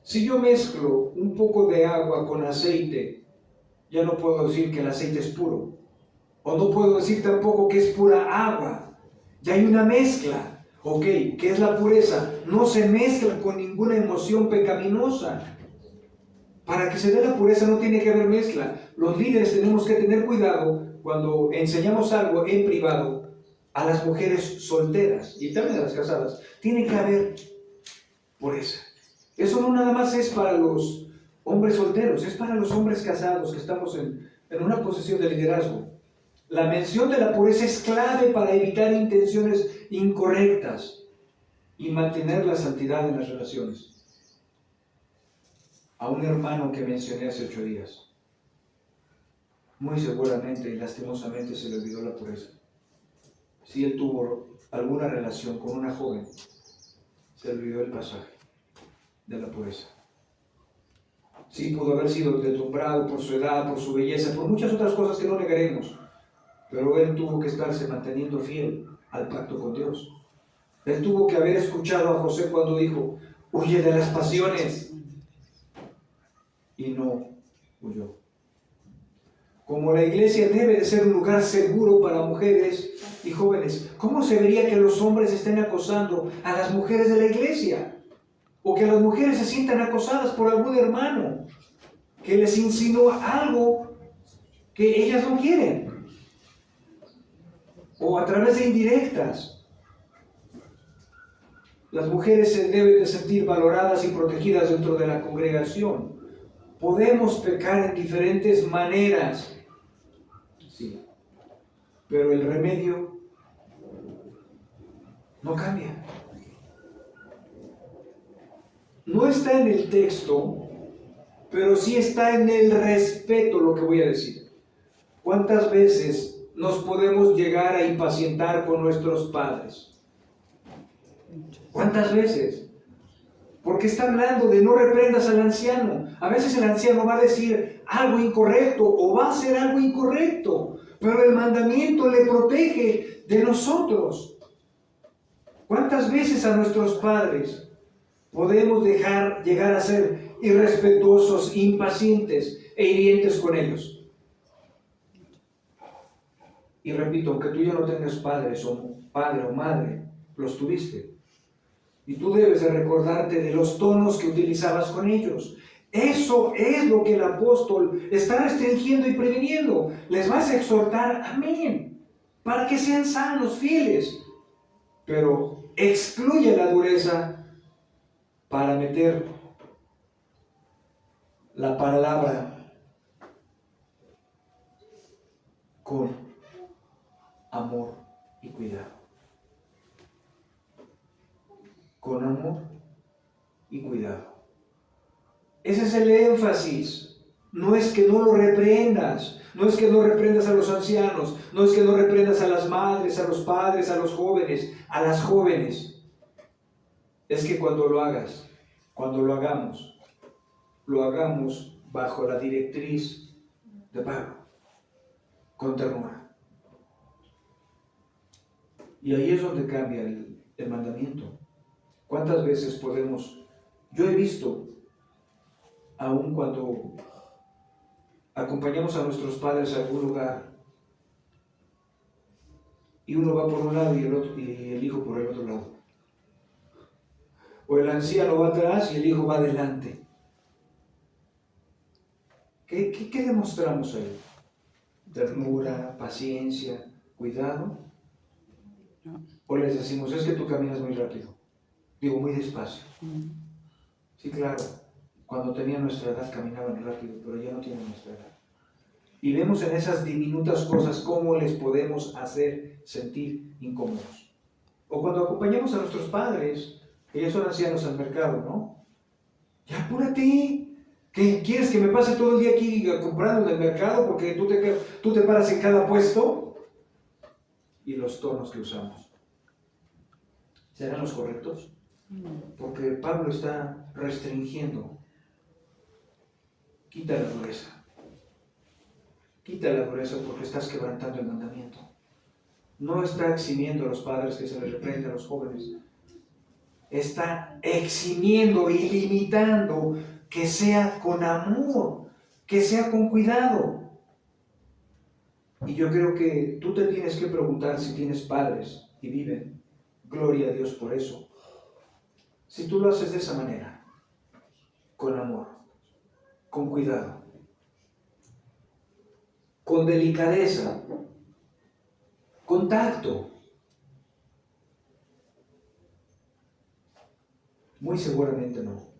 Si yo mezclo un poco de agua con aceite, ya no puedo decir que el aceite es puro. O no puedo decir tampoco que es pura agua. Ya hay una mezcla. Ok, ¿qué es la pureza? No se mezcla con ninguna emoción pecaminosa. Para que se dé la pureza no tiene que haber mezcla. Los líderes tenemos que tener cuidado cuando enseñamos algo en privado a las mujeres solteras y también a las casadas. Tiene que haber pureza. Eso no nada más es para los hombres solteros, es para los hombres casados que estamos en una posición de liderazgo. La mención de la pureza es clave para evitar intenciones incorrectas y mantener la santidad en las relaciones. A un hermano que mencioné hace 8 días, muy seguramente y lastimosamente se le olvidó la pureza. Si él tuvo alguna relación con una joven, se le olvidó el pasaje de la pureza. Sí, pudo haber sido deslumbrado por su edad, por su belleza, por muchas otras cosas que no negaremos, pero él tuvo que estarse manteniendo fiel al pacto con Dios. Él tuvo que haber escuchado a José cuando dijo, huye de las pasiones, y no huyó. Como la iglesia debe de ser un lugar seguro para mujeres y jóvenes, ¿cómo se vería que los hombres estén acosando a las mujeres de la iglesia? O que las mujeres se sientan acosadas por algún hermano que les insinúa algo que ellas no quieren. O a través de indirectas. Las mujeres se deben de sentir valoradas y protegidas dentro de la congregación. Podemos pecar en diferentes maneras, sí, pero el remedio no cambia. No está en el texto, pero sí está en el respeto lo que voy a decir. ¿Cuántas veces nos podemos llegar a impacientar con nuestros padres? ¿Cuántas veces? Porque está hablando de no reprendas al anciano. A veces el anciano va a decir algo incorrecto o va a hacer algo incorrecto, pero el mandamiento le protege de nosotros. ¿Cuántas veces a nuestros padres podemos llegar a ser irrespetuosos, impacientes e hirientes con ellos? Y repito, aunque tú ya no tengas padres o padre o madre, los tuviste. Y tú debes de recordarte de los tonos que utilizabas con ellos. Eso es lo que el apóstol está restringiendo y previniendo. Les vas a exhortar, amén, para que sean sanos, fieles. Pero excluye la dureza para meter la palabra con amor y cuidado. Con amor y cuidado. Ese es el énfasis. No es que no lo reprendas, no es que no reprendas a los ancianos, no es que no reprendas a las madres, a los padres, a los jóvenes, a las jóvenes. Es que cuando lo hagas, cuando lo hagamos bajo la directriz de Pablo, con ternura. Y ahí es donde cambia el mandamiento. ¿Cuántas veces yo he visto, aun cuando acompañamos a nuestros padres a algún lugar, y uno va por un lado y el hijo por el otro lado, o el anciano va atrás y el hijo va adelante, ¿qué demostramos ahí? ¿Ternura, paciencia, cuidado? ¿O les decimos, es que tú caminas muy rápido? Digo, muy despacio. Sí, claro, cuando tenían nuestra edad caminaban rápido, pero ya no tienen nuestra edad. Y vemos en esas diminutas cosas cómo les podemos hacer sentir incómodos. O cuando acompañamos a nuestros padres, que ya son ancianos al mercado, ¿no? Ya apúrate, ¿qué quieres que me pase todo el día aquí comprando en el mercado porque tú te paras en cada puesto? Y los tonos que usamos, ¿serán los correctos? Porque Pablo está restringiendo. Quita la dureza. Quita la dureza porque estás quebrantando el mandamiento. No está eximiendo a los padres que se les reprende a los jóvenes. Está eximiendo y limitando que sea con amor, que sea con cuidado. Y yo creo que tú te tienes que preguntar si tienes padres y viven. Gloria a Dios por eso. Si tú lo haces de esa manera, con amor, con cuidado, con delicadeza, con tacto, muy seguramente no.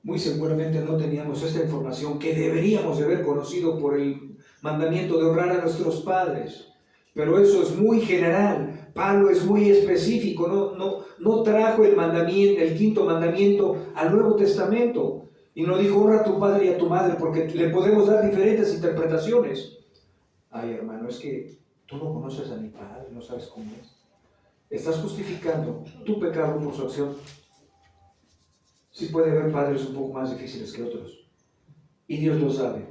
Muy seguramente no teníamos esta información que deberíamos de haber conocido por el mandamiento de honrar a nuestros padres. Pero eso es muy general. Pablo es muy específico, no trajo el mandamiento, el quinto mandamiento al Nuevo Testamento. Y no dijo, honra a tu padre y a tu madre, porque le podemos dar diferentes interpretaciones. Ay, hermano, es que tú no conoces a mi padre, no sabes cómo es. Estás justificando tu pecado por su acción. Sí puede haber padres un poco más difíciles que otros. Y Dios lo sabe.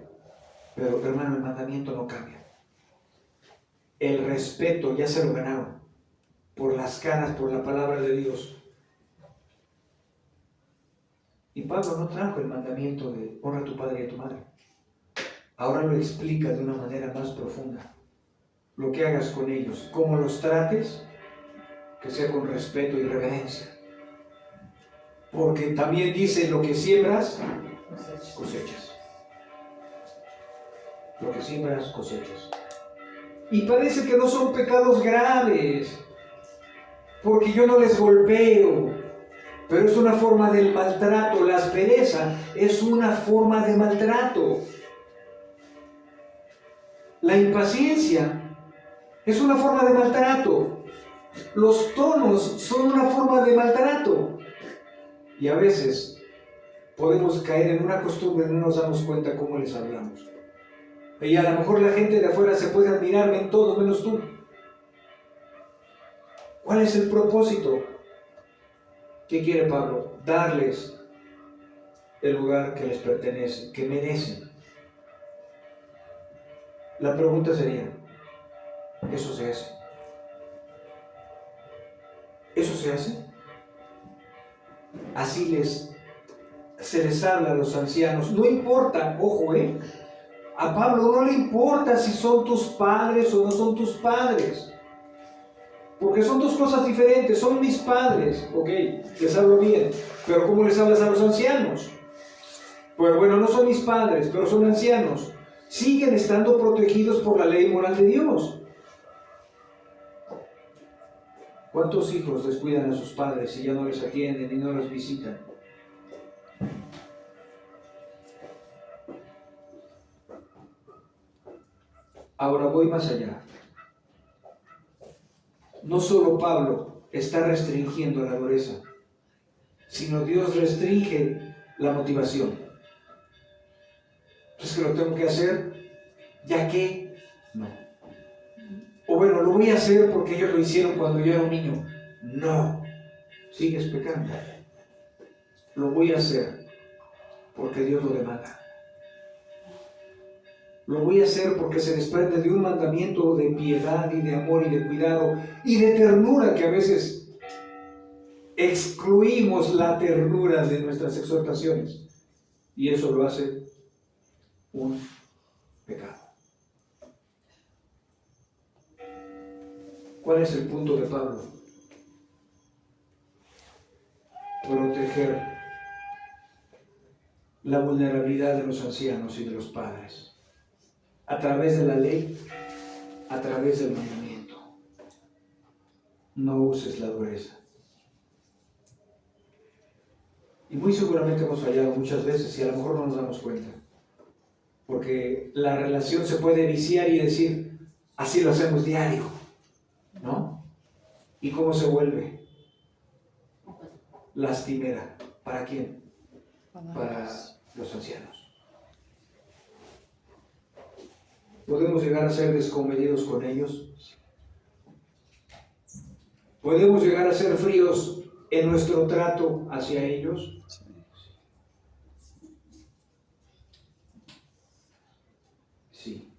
Pero, hermano, el mandamiento no cambia. El respeto ya se lo ganaron por las caras, por la palabra de Dios. Y Pablo no trajo el mandamiento de honra a tu padre y a tu madre. Ahora lo explica de una manera más profunda. Lo que hagas con ellos, cómo los trates, que sea con respeto y reverencia. Porque también dice, lo que siembras, cosechas. Lo que siembras, cosechas. Y parece que no son pecados graves, porque yo no les golpeo, pero es una forma del maltrato. La aspereza es una forma de maltrato. La impaciencia es una forma de maltrato. Los tonos son una forma de maltrato. Y a veces podemos caer en una costumbre y no nos damos cuenta cómo les hablamos. Y a lo mejor la gente de afuera se puede admirarme en todo menos tú. ¿Cuál es el propósito? ¿Qué quiere Pablo? Darles el lugar que les pertenece, que merecen. La pregunta sería, ¿eso se hace? ¿Eso se hace? Así se les habla a los ancianos. No importa, ojo, a Pablo no le importa si son tus padres o no son tus padres. Porque son dos cosas diferentes. Son mis padres, ok, les hablo bien. Pero ¿cómo les hablas a los ancianos? Pues bueno, no son mis padres, pero son ancianos. Siguen estando protegidos por la ley moral de Dios. ¿Cuántos hijos descuidan a sus padres y ya no les atienden y no los visitan? Ahora voy más allá. No solo Pablo está restringiendo la dureza, sino Dios restringe la motivación. ¿Es que lo tengo que hacer? ¿Ya que? No. O bueno, lo voy a hacer porque ellos lo hicieron cuando yo era un niño. No. Sigues pecando. Lo voy a hacer porque Dios lo demanda. Lo voy a hacer porque se desprende de un mandamiento de piedad y de amor y de cuidado y de ternura, que a veces excluimos la ternura de nuestras exhortaciones. Y eso lo hace un pecado. ¿Cuál es el punto de Pablo? Proteger la vulnerabilidad de los ancianos y de los padres a través de la ley, a través del mandamiento. No uses la dureza. Y muy seguramente hemos fallado muchas veces y a lo mejor no nos damos cuenta, porque la relación se puede viciar y decir, así lo hacemos diario, ¿no? ¿Y cómo se vuelve? Lastimera. ¿Para quién? Para los ancianos. ¿Podemos llegar a ser descomedidos con ellos? ¿Podemos llegar a ser fríos en nuestro trato hacia ellos? Sí.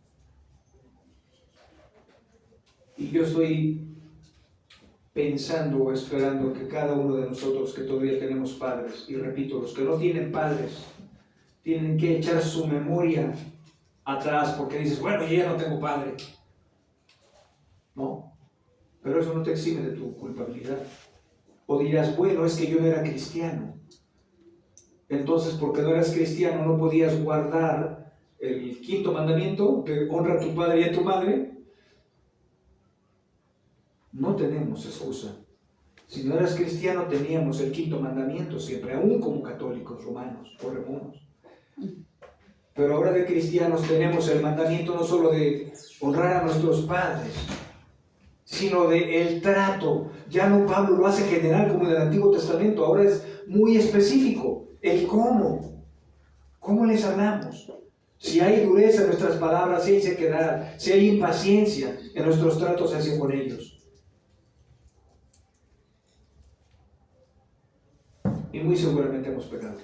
Y yo estoy pensando o esperando que cada uno de nosotros que todavía tenemos padres, y repito, los que no tienen padres, tienen que echar su memoria atrás porque dices, bueno, yo ya no tengo padre. No, pero eso no te exime de tu culpabilidad. O dirás, bueno, es que yo no era cristiano. Entonces, porque no eras cristiano, no podías guardar el quinto mandamiento de honra a tu padre y a tu madre. No tenemos excusa. Si no eras cristiano, teníamos el quinto mandamiento siempre, aún como católicos romanos o romanos. Pero ahora de cristianos tenemos el mandamiento no solo de honrar a nuestros padres, sino de el trato. Ya no Pablo lo hace general como en el Antiguo Testamento, ahora es muy específico. El cómo. ¿Cómo les hablamos? Si hay dureza en nuestras palabras, si hay sequedad, si hay impaciencia en nuestros tratos hacia con ellos. Y muy seguramente hemos pecado.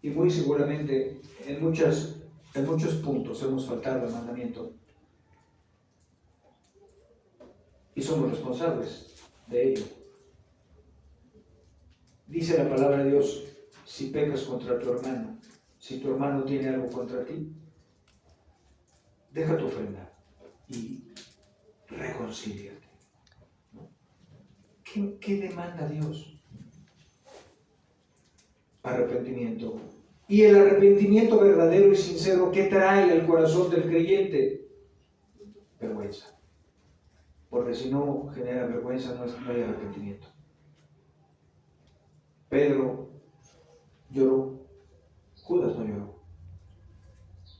Y muy seguramente en muchos puntos hemos faltado al mandamiento. Y somos responsables de ello. Dice la palabra de Dios, si pecas contra tu hermano, si tu hermano tiene algo contra ti, deja tu ofrenda y reconcíliate. ¿No? ¿Qué demanda Dios? Arrepentimiento. Y el arrepentimiento verdadero y sincero, ¿qué trae al corazón del creyente? Vergüenza. Porque si no genera vergüenza, no hay arrepentimiento. Pedro lloró, Judas no lloró.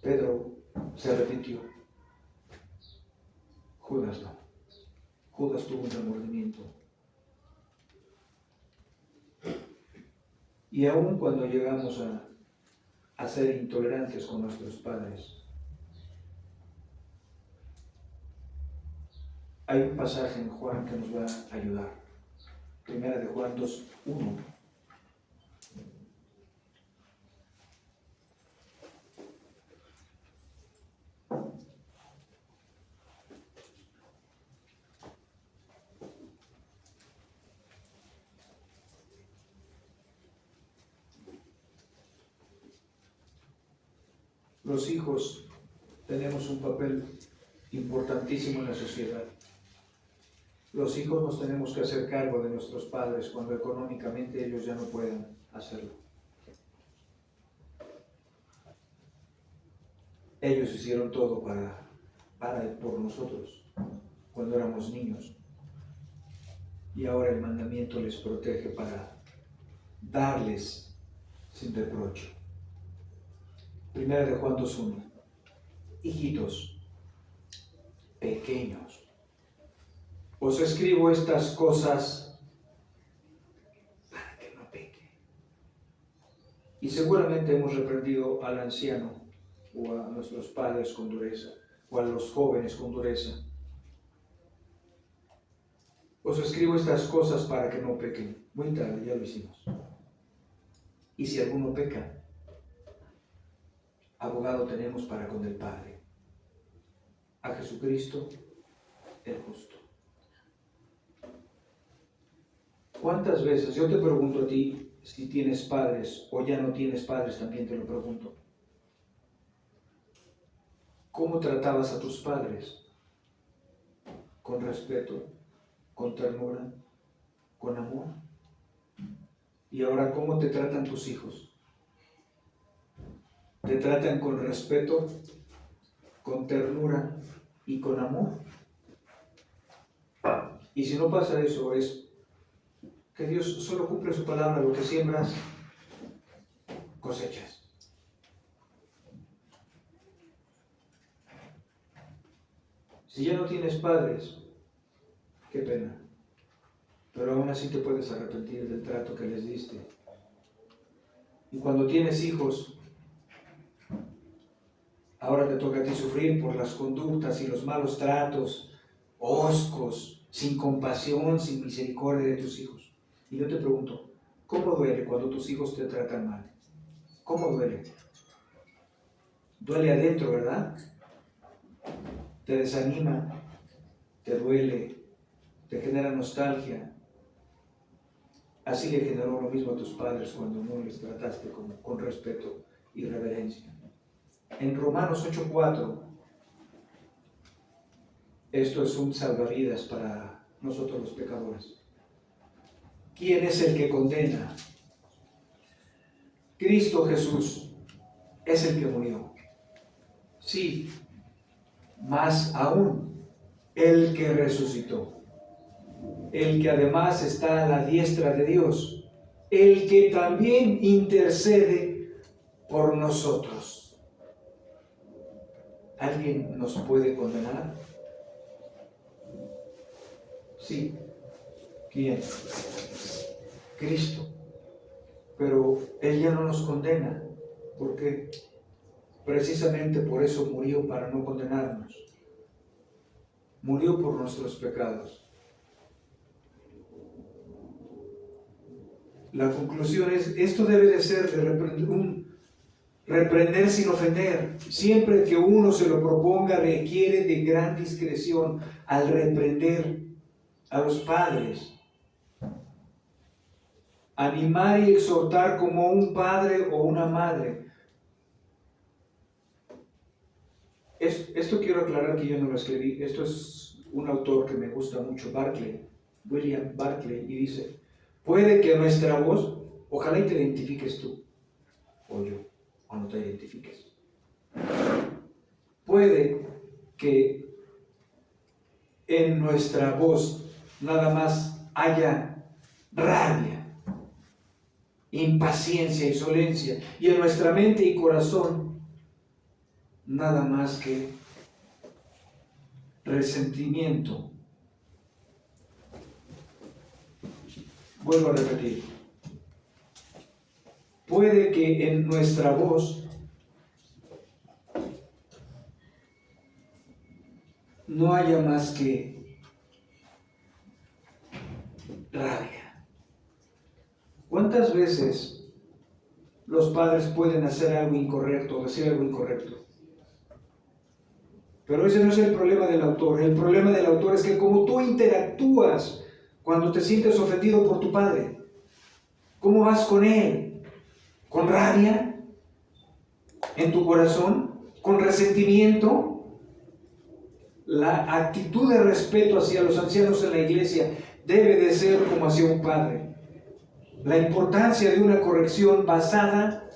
Pedro se arrepintió, Judas no. Judas tuvo un remordimiento. Y aun cuando llegamos a ser intolerantes con nuestros padres, hay un pasaje en Juan que nos va a ayudar. Primera de Juan 2:1. Los hijos tenemos un papel importantísimo en la sociedad. Los hijos nos tenemos que hacer cargo de nuestros padres cuando económicamente ellos ya no puedan hacerlo. Ellos hicieron todo por nosotros cuando éramos niños. Y ahora el mandamiento les protege para darles sin reproche. Primera de Juan 2:1. Hijitos pequeños, os escribo estas cosas para que no pequen. Y seguramente hemos reprendido al anciano o a nuestros padres con dureza, o a los jóvenes con dureza. Os escribo estas cosas para que no pequen. Muy tarde, ya lo hicimos. Y si alguno peca, abogado tenemos para con el Padre, a Jesucristo el justo. ¿Cuántas veces, yo te pregunto a ti, si tienes padres o ya no tienes padres, también te lo pregunto, ¿cómo tratabas a tus padres? ¿Con respeto, con ternura, con amor? Y ahora, ¿cómo te tratan tus hijos? ¿Te tratan con respeto, con ternura y con amor? Y si no pasa eso, es que Dios solo cumple su palabra: lo que siembras, cosechas. Si ya no tienes padres, qué pena, pero aún así te puedes arrepentir del trato que les diste. Y cuando tienes hijos, ahora te toca a ti sufrir por las conductas y los malos tratos, hoscos, sin compasión, sin misericordia de tus hijos. Y yo te pregunto, ¿cómo duele cuando tus hijos te tratan mal? ¿Cómo duele? Duele adentro, ¿verdad? Te desanima, te duele, te genera nostalgia. Así le generó lo mismo a tus padres cuando no les trataste con respeto y reverencia. En Romanos 8:4, esto es un salvavidas para nosotros los pecadores. ¿Quién es el que condena? Cristo Jesús es el que murió. Sí, más aún, el que resucitó, el que además está a la diestra de Dios, el que también intercede por nosotros. ¿Alguien nos puede condenar? Sí. ¿Quién? Cristo. Pero Él ya no nos condena. ¿Por qué? Precisamente por eso murió, para no condenarnos. Murió por nuestros pecados. La conclusión es, esto debe de ser de reprender sin ofender. Siempre que uno se lo proponga, requiere de gran discreción al reprender a los padres. Animar y exhortar como un padre o una madre. Esto quiero aclarar que yo no lo escribí. Esto es un autor que me gusta mucho, William Barclay, y dice: puede que nuestra voz, ojalá y te identifiques tú, o yo, o no te identifiques. Puede que en nuestra voz nada más haya rabia, impaciencia, insolencia, y en nuestra mente y corazón nada más que resentimiento. Vuelvo a repetir. Puede que en nuestra voz no haya más que rabia. ¿Cuántas veces los padres pueden hacer algo incorrecto o decir algo incorrecto? Pero ese no es el problema del autor. El problema del autor es que como tú interactúas cuando te sientes ofendido por tu padre, ¿cómo vas con él? ¿Con rabia en tu corazón? con resentimiento, la actitud de respeto hacia los ancianos en la iglesia debe de ser como hacia un padre. La importancia de una corrección basada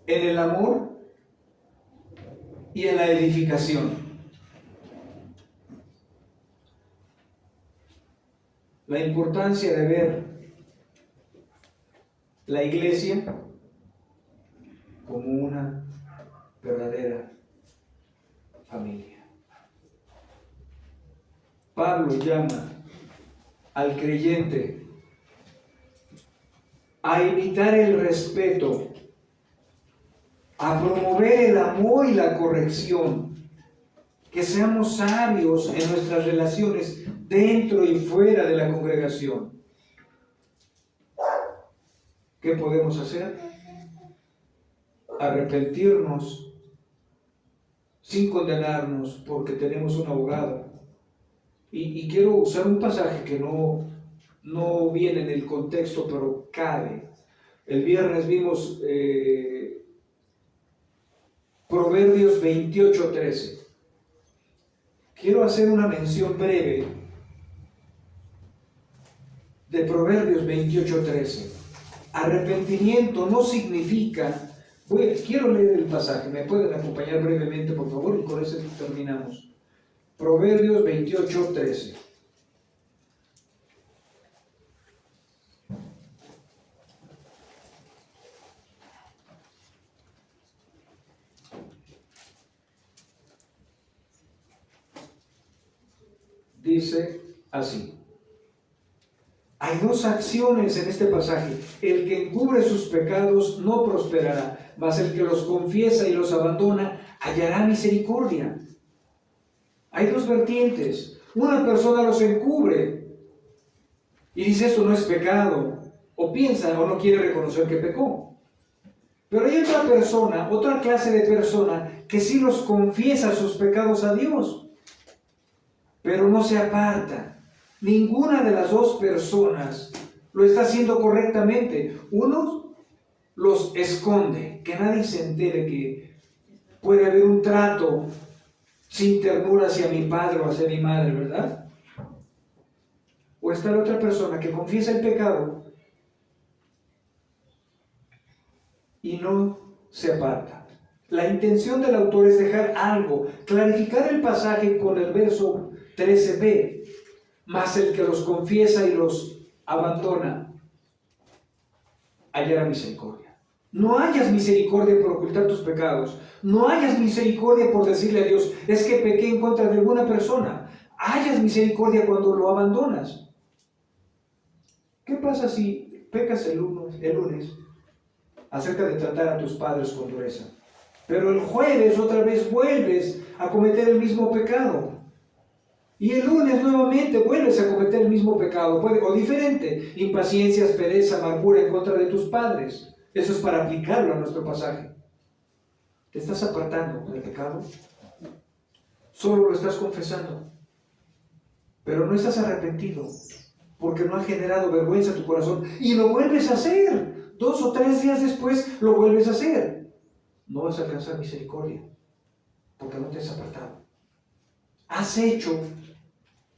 en el amor y en la edificación. La importancia de ver la iglesia como una verdadera familia. Pablo llama al creyente a imitar el respeto, a promover el amor y la corrección, que seamos sabios en nuestras relaciones dentro y fuera de la congregación. ¿Qué podemos hacer? Arrepentirnos sin condenarnos porque tenemos un abogado. Y quiero usar un pasaje que no viene en el contexto, pero cabe. El viernes vimos Proverbios 28:13. Quiero hacer una mención breve de Proverbios 28:13. Arrepentimiento no significa... quiero leer el pasaje, ¿me pueden acompañar brevemente, por favor? Y con eso terminamos. Proverbios 28:13. Dice así. Hay dos acciones en este pasaje. El que encubre sus pecados no prosperará, mas el que los confiesa y los abandona hallará misericordia. Hay dos vertientes. Una persona los encubre y dice esto no es pecado, o piensa o no quiere reconocer que pecó. Pero hay otra persona, otra clase de persona que sí los confiesa sus pecados a Dios, pero no se aparta. Ninguna de las dos personas lo está haciendo correctamente. Uno los esconde, que nadie se entere que puede haber un trato sin ternura hacia mi padre o hacia mi madre, ¿verdad? O está la otra persona que confiesa el pecado y no se aparta. La intención del autor es dejar algo, clarificar el pasaje con el verso 13b. Mas el que los confiesa y los abandona hallará misericordia. No hayas misericordia por ocultar tus pecados. No hayas misericordia por decirle a Dios, es que pequé en contra de alguna persona. Hayas misericordia cuando lo abandonas. ¿Qué pasa si pecas el lunes acerca de tratar a tus padres con dureza? Pero el jueves otra vez vuelves a cometer el mismo pecado. Y el lunes nuevamente vuelves a cometer el mismo pecado, o diferente, impaciencia, pereza, amargura en contra de tus padres. Eso es para aplicarlo a nuestro pasaje. ¿Te estás apartando del pecado? Solo lo estás confesando, pero no estás arrepentido, porque no ha generado vergüenza a tu corazón, y lo vuelves a hacer. 2 o 3 días después lo vuelves a hacer. No vas a alcanzar misericordia, porque no te has apartado. Has hecho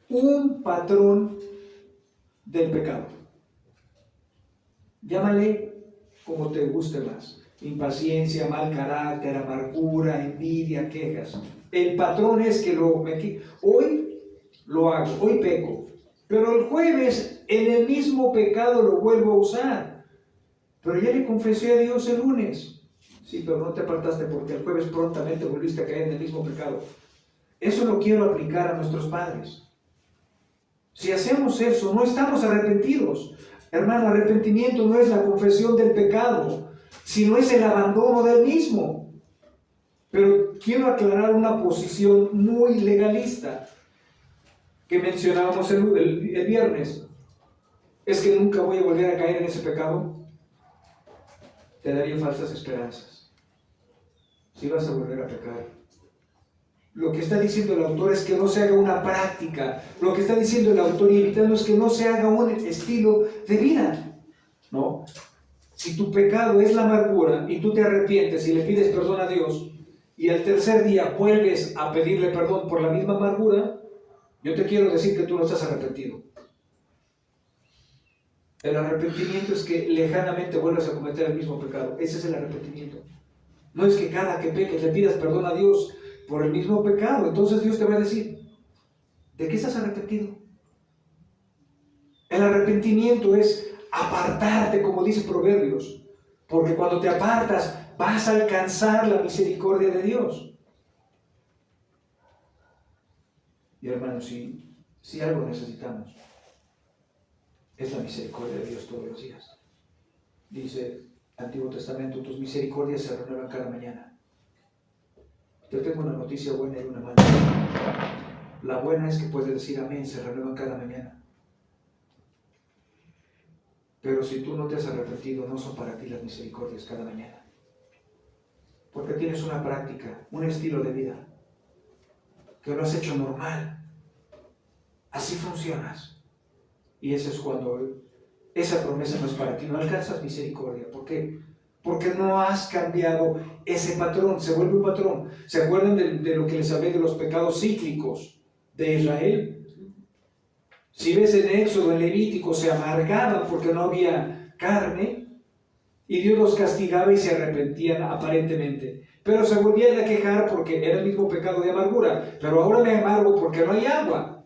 un patrón del pecado. Llámale como te guste más. Impaciencia, mal carácter, amargura, envidia, quejas. El patrón es que hoy lo hago, hoy peco, pero el jueves en el mismo pecado lo vuelvo a usar. Pero ya le confesé a Dios el lunes. Sí, pero no te apartaste porque el jueves prontamente volviste a caer en el mismo pecado. Eso lo quiero aplicar a nuestros padres. Si hacemos eso, no estamos arrepentidos. Hermano, arrepentimiento no es la confesión del pecado, sino es el abandono del mismo. Pero quiero aclarar una posición muy legalista que mencionábamos el viernes. ¿Es que nunca voy a volver a caer en ese pecado? Te daría falsas esperanzas. Si vas a volver a pecar. Lo que está diciendo el autor es que no se haga una práctica. Lo que está diciendo el autor y evitando es que no se haga un estilo de vida. ¿No? Si tu pecado es la amargura y tú te arrepientes y le pides perdón a Dios y al tercer día vuelves a pedirle perdón por la misma amargura, yo te quiero decir que tú no estás arrepentido. El arrepentimiento es que lejanamente vuelvas a cometer el mismo pecado. Ese es el arrepentimiento. No es que cada que peques le pidas perdón a Dios por el mismo pecado. Entonces Dios te va a decir, ¿de qué estás arrepentido? El arrepentimiento es apartarte, como dice Proverbios, porque cuando te apartas vas a alcanzar la misericordia de Dios. Y hermanos, si algo necesitamos, es la misericordia de Dios todos los días. Dice el Antiguo Testamento, tus misericordias se renuevan cada mañana. Yo tengo una noticia buena y una mala. La buena es que puedes decir amén, se renuevan cada mañana. Pero si tú no te has arrepentido, no son para ti las misericordias cada mañana. Porque tienes una práctica, un estilo de vida, que lo has hecho normal. Así funcionas. Y ese es cuando esa promesa no es para ti, no alcanzas misericordia. ¿Por qué? Porque no has cambiado ese patrón, se vuelve un patrón. ¿Se acuerdan de lo que les hablé de los pecados cíclicos de Israel? Si ves en Éxodo, en Levítico, se amargaban porque no había carne y Dios los castigaba y se arrepentían aparentemente. Pero se volvían a quejar porque era el mismo pecado de amargura. Pero ahora me amargo porque no hay agua.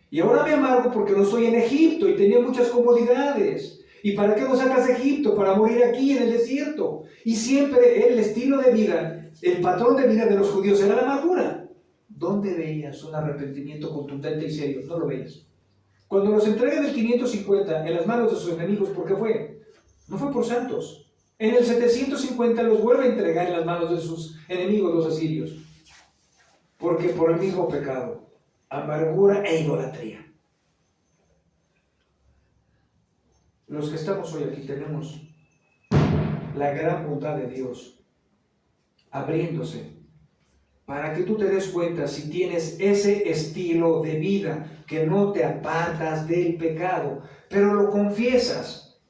Y ahora me amargo porque no estoy en Egipto y tenía muchas comodidades. ¿Y para qué nos sacas de Egipto? Para morir aquí en el desierto. Y siempre el estilo de vida, el patrón de vida de los judíos era la amargura. ¿Dónde veías un arrepentimiento contundente y serio? No lo veías. Cuando los entregan el 550 en las manos de sus enemigos, ¿por qué fue? No fue por santos. En el 750 los vuelve a entregar en las manos de sus enemigos, los asirios. Porque por el mismo pecado, amargura e idolatría. Los que estamos hoy aquí tenemos la gran bondad de Dios abriéndose para que tú te des cuenta si tienes ese estilo de vida, que no te apartas del pecado, pero lo confiesas.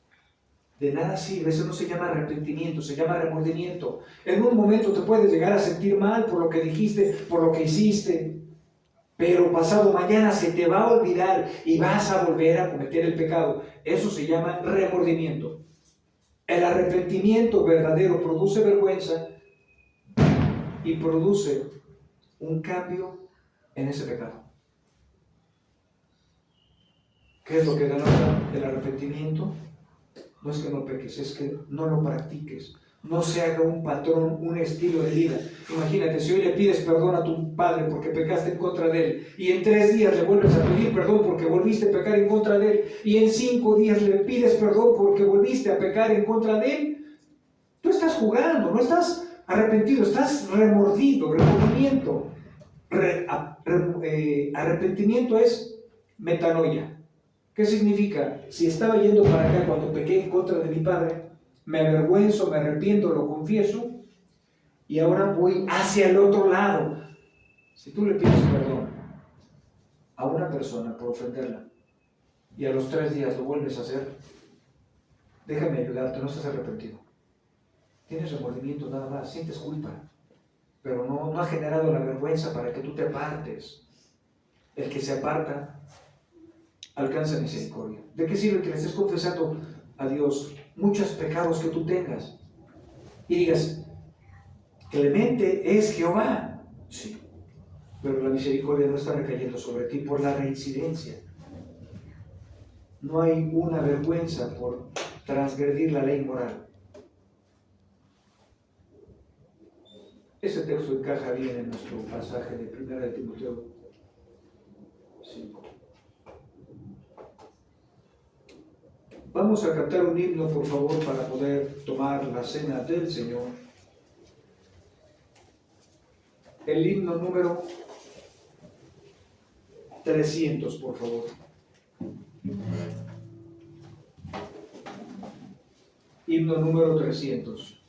De nada sirve, eso no se llama arrepentimiento, se llama remordimiento. En un momento te puedes llegar a sentir mal por lo que dijiste, por lo que hiciste, pero pasado mañana se te va a olvidar y vas a volver a cometer el pecado. Eso se llama remordimiento. El arrepentimiento verdadero produce vergüenza y produce un cambio en ese pecado. ¿Qué es lo que denota el arrepentimiento? No es que no peques, es que no lo practiques. No se haga un patrón, un estilo de vida. Imagínate, si hoy le pides perdón a tu padre porque pecaste en contra de él, y en 3 días le vuelves a pedir perdón porque volviste a pecar en contra de él, y en 5 días le pides perdón porque volviste a pecar en contra de él, tú estás jugando, no estás arrepentido, estás remordido, remordimiento. Arrepentimiento es metanoia. ¿Qué significa? Si estaba yendo para acá cuando pequé en contra de mi padre, me avergüenzo, me arrepiento, lo confieso, y ahora voy hacia el otro lado. Si tú le pides perdón a una persona por ofenderla y a los 3 días lo vuelves a hacer, déjame ayudarte, no estás arrepentido. Tienes remordimiento nada más, sientes culpa, pero no ha generado la vergüenza para que tú te apartes. El que se aparta alcanza misericordia. ¿De qué sirve que le estés confesando a Dios muchos pecados que tú tengas y digas, clemente es Jehová? Sí, pero la misericordia no está recayendo sobre ti por la reincidencia. No hay una vergüenza por transgredir la ley moral. Ese texto encaja bien en nuestro pasaje de 1 de Timoteo 5. Vamos a cantar un himno, por favor, para poder tomar la cena del Señor. El himno número 300, por favor. Himno número 300.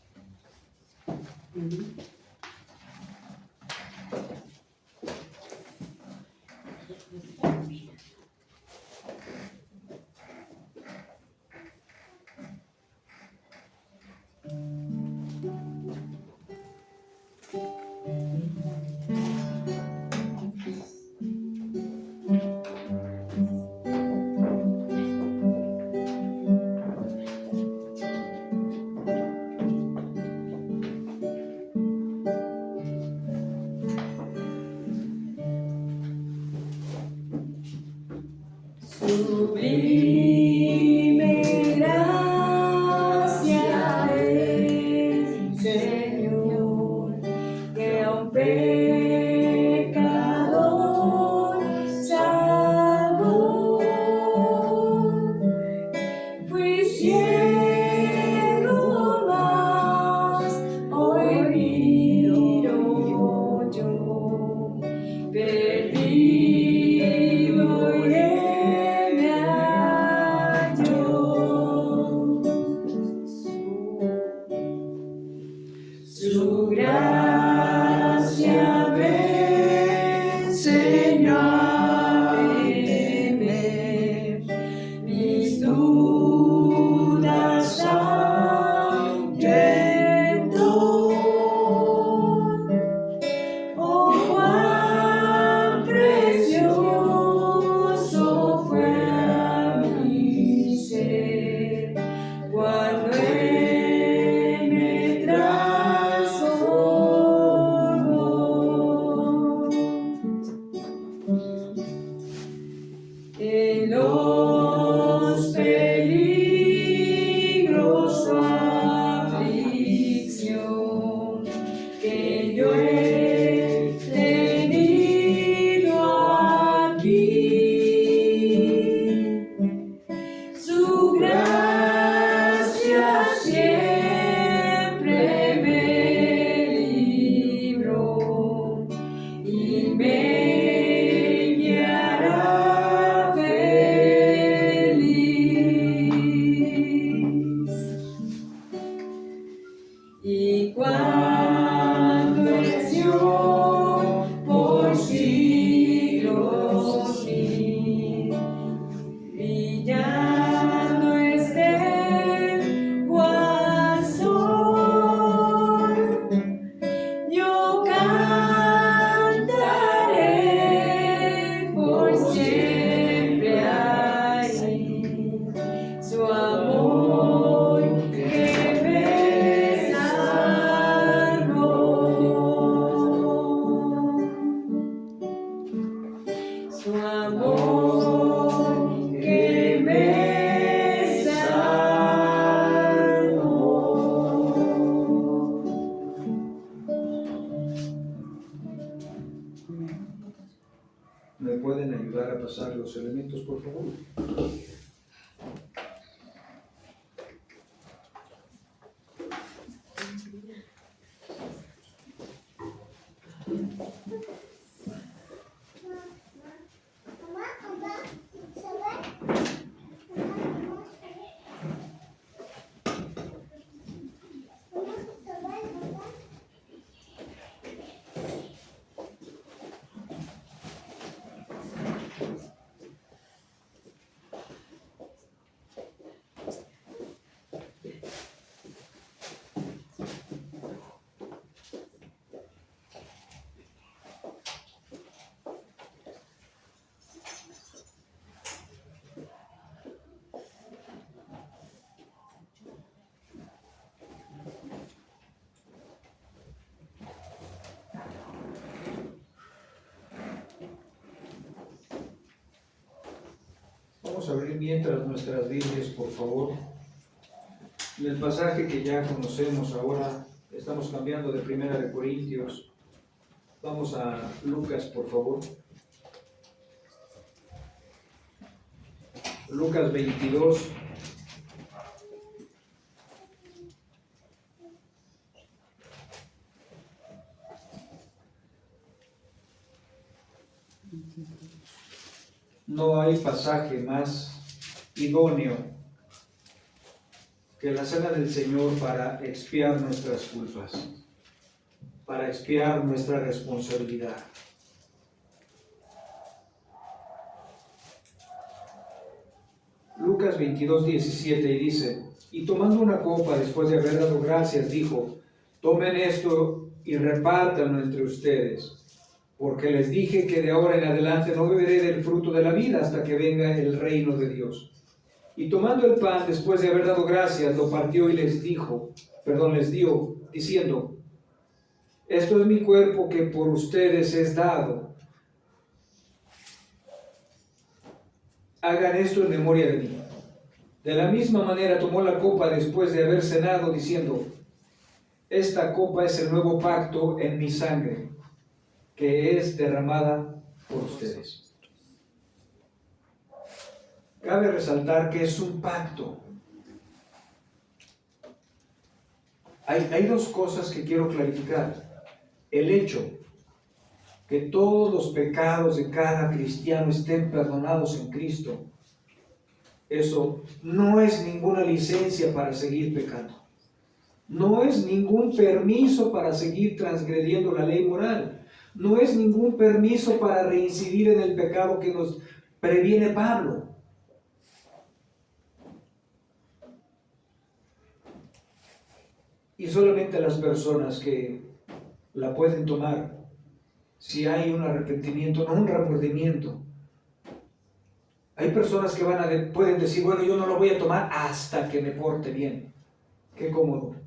Sublime gracia del Señor, que a un pecador salvó. Fui ciego, mas hoy miro yo, perdido y Él me halló. Su gracia me enseñó a beber, mis dudas ahuyentó. Oh, cuán precioso fue a mi ser cuando Él me transformó. En los peligros o aflicción que yo he tenido aquí, su gracia siempre me libró y me guiará feliz. Y cuando el Señor por siglos mil brillando esté cual sol, yo cantaré por siempre ahí su amor que me salvó. Su amor que me salvó. ¿Me pueden ayudar a pasar los elementos, por favor? Vamos a abrir mientras nuestras Biblias, por favor. En el pasaje que ya conocemos ahora, estamos cambiando de Primera de Corintios. Vamos a Lucas, por favor. Lucas 22. No hay pasaje más idóneo que la cena del Señor para expiar nuestras culpas, para expiar nuestra responsabilidad. Lucas 22, 17 y dice: y tomando una copa después de haber dado gracias, dijo: tomen esto y repártanlo entre ustedes, porque les dije que de ahora en adelante no beberé del fruto de la vida hasta que venga el reino de Dios. Y tomando el pan, después de haber dado gracias, lo partió y les dio, diciendo: esto es mi cuerpo que por ustedes es dado. hagan esto en memoria de mí. De la misma manera tomó la copa después de haber cenado, diciendo, esta copa es el nuevo pacto en mi sangre, que es derramada por ustedes. Cabe resaltar que es un pacto. Hay dos cosas que quiero clarificar. El hecho que todos los pecados de cada cristiano estén perdonados en Cristo, eso no es ninguna licencia para seguir pecando. No es ningún permiso para seguir transgrediendo la ley moral. No es ningún permiso para reincidir en el pecado que nos previene Pablo. Y solamente las personas que la pueden tomar, si hay un arrepentimiento, no un remordimiento. Hay personas que pueden decir, bueno, yo no lo voy a tomar hasta que me porte bien. Qué cómodo.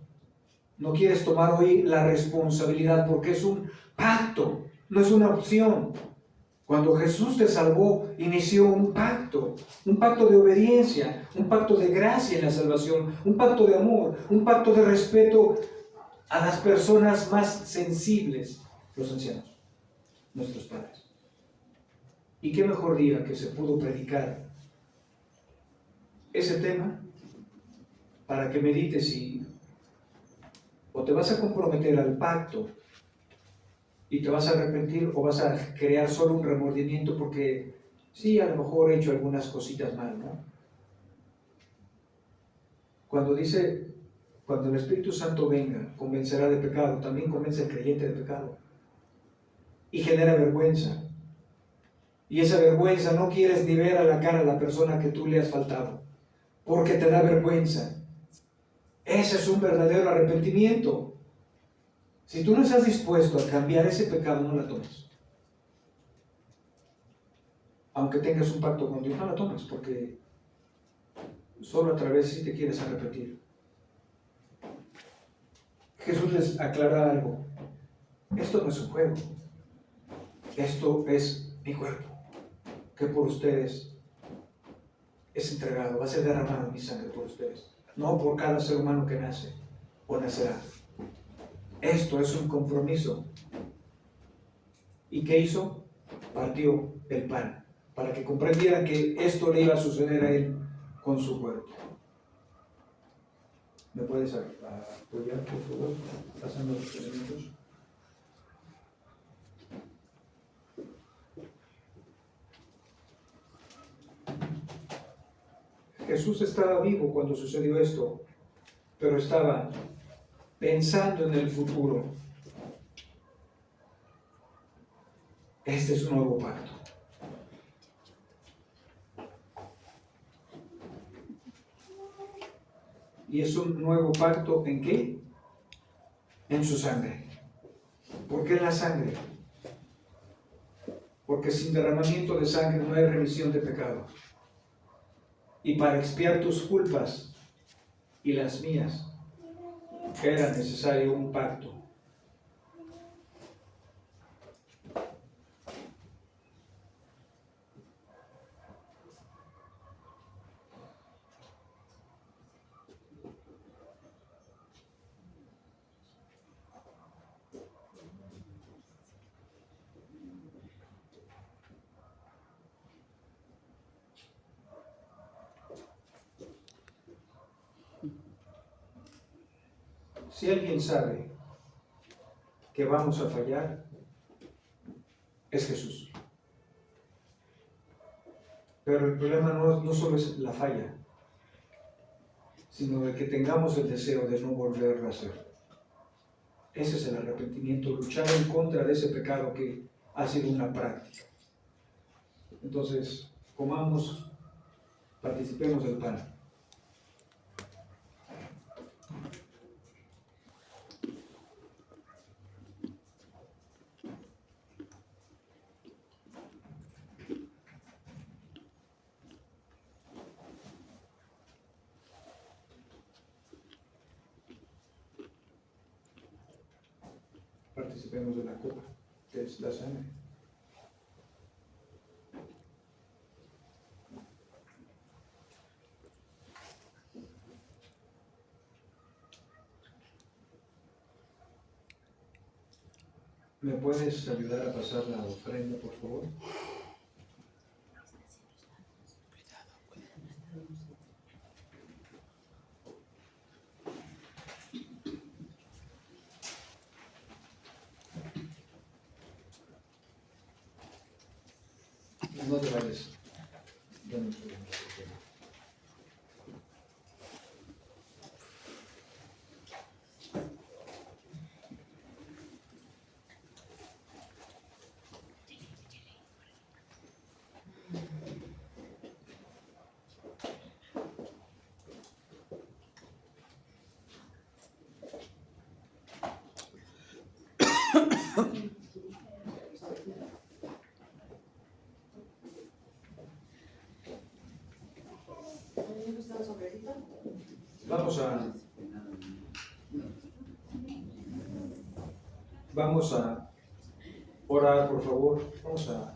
No quieres tomar hoy la responsabilidad porque es un pacto, no es una opción. Cuando Jesús te salvó, inició un pacto de obediencia, un pacto de gracia en la salvación, un pacto de amor, un pacto de respeto a las personas más sensibles, los ancianos, nuestros padres. ¿Y qué mejor día que se pudo predicar ese tema para que medites si o te vas a comprometer al pacto y te vas a arrepentir o vas a crear solo un remordimiento porque sí, a lo mejor he hecho algunas cositas mal, ¿no? Cuando el Espíritu Santo venga, convencerá de pecado, también convence al creyente de pecado y genera vergüenza. Y esa vergüenza no quieres ni ver a la cara a la persona que tú le has faltado, porque te da vergüenza. Ese es un verdadero arrepentimiento. Si tú no estás dispuesto a cambiar ese pecado, no la tomes. Aunque tengas un pacto con Dios, no la tomes, porque solo a través si te quieres arrepentir. Jesús les aclara algo. Esto no es un juego. Esto es mi cuerpo, que por ustedes es entregado, va a ser derramado mi sangre por ustedes. No por cada ser humano que nace o nacerá. Esto es un compromiso. ¿Y qué hizo? Partió el pan, para que comprendieran que esto le iba a suceder a él con su cuerpo. ¿Me puedes apoyar, por favor, pasando los elementos? Jesús estaba vivo cuando sucedió esto, pero estaba pensando en el futuro. Este es un nuevo pacto. ¿Y es un nuevo pacto en qué? En su sangre. ¿Por qué en la sangre? Porque sin derramamiento de sangre no hay remisión de pecado. Y para expiar tus culpas y las mías, era necesario un pacto. Si alguien sabe que vamos a fallar, es Jesús. Pero el problema no solo es la falla, sino de que tengamos el deseo de no volverlo a hacer. Ese es el arrepentimiento, luchar en contra de ese pecado que ha sido una práctica. Entonces, comamos, participemos del pan. Participemos de la copa, que es la sangre. ¿Me puedes ayudar a pasar la ofrenda, por favor? No te vayas. Dame un segundo. Vamos a orar, por favor. Vamos a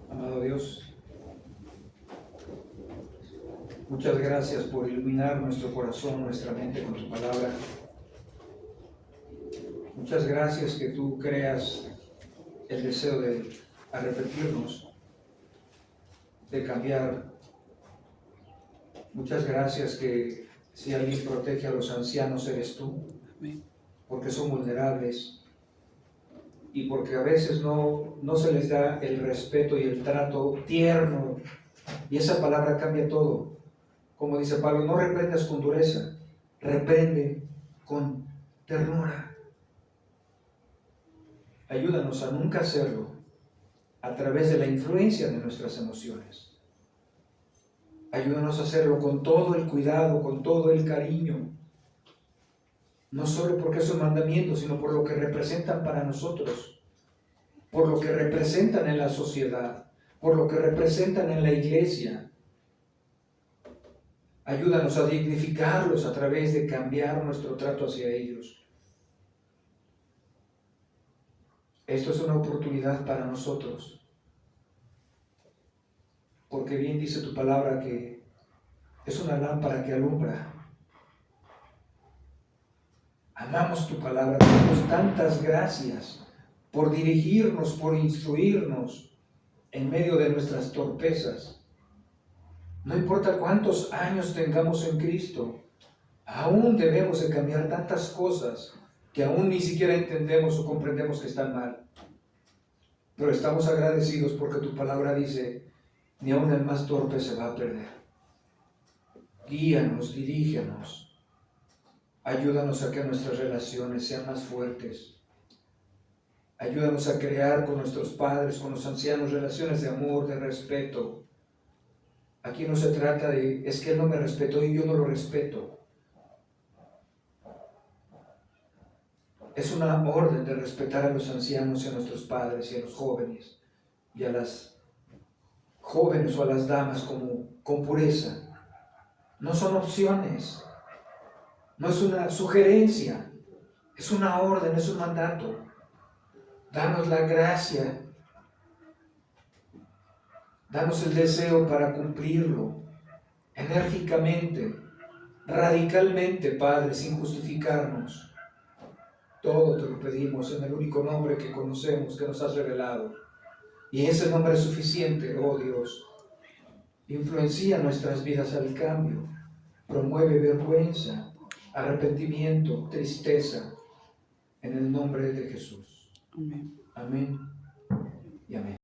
Amado Dios, muchas gracias por iluminar nuestro corazón, nuestra mente con tu palabra. Muchas gracias que tú creas el deseo de arrepentirnos, de cambiar. Muchas gracias que si alguien protege a los ancianos eres tú, porque son vulnerables y porque a veces no se les da el respeto y el trato tierno, y esa palabra cambia todo. Como dice Pablo, no reprendas con dureza, reprende con ternura. Ayúdanos a nunca hacerlo a través de la influencia de nuestras emociones. Ayúdanos a hacerlo con todo el cuidado, con todo el cariño, no solo porque es un mandamiento, sino por lo que representan para nosotros, por lo que representan en la sociedad, por lo que representan en la iglesia. Ayúdanos a dignificarlos a través de cambiar nuestro trato hacia ellos. Esto es una oportunidad para nosotros, porque bien dice tu palabra que es una lámpara que alumbra. Amamos tu palabra, te damos tantas gracias por dirigirnos, por instruirnos en medio de nuestras torpezas. No importa cuántos años tengamos en Cristo, aún debemos de cambiar tantas cosas que aún ni siquiera entendemos o comprendemos que están mal. Pero estamos agradecidos porque tu palabra dice, ni aún el más torpe se va a perder. Guíanos, dirígenos, ayúdanos a que nuestras relaciones sean más fuertes. Ayúdanos a crear con nuestros padres, con los ancianos, relaciones de amor, de respeto. Aquí no se trata de, es que él no me respetó y yo no lo respeto. Es una orden de respetar a los ancianos y a nuestros padres y a los jóvenes y a las jóvenes o a las damas con pureza. No son opciones, no es una sugerencia, es una orden, es un mandato. Danos la gracia, danos el deseo para cumplirlo enérgicamente, radicalmente, Padre, sin justificarnos. Todo te lo pedimos en el único nombre que conocemos, que nos has revelado. Y ese nombre es suficiente, oh Dios. Influencia nuestras vidas al cambio. Promueve vergüenza, arrepentimiento, tristeza. En el nombre de Jesús. Amén. Amén y amén.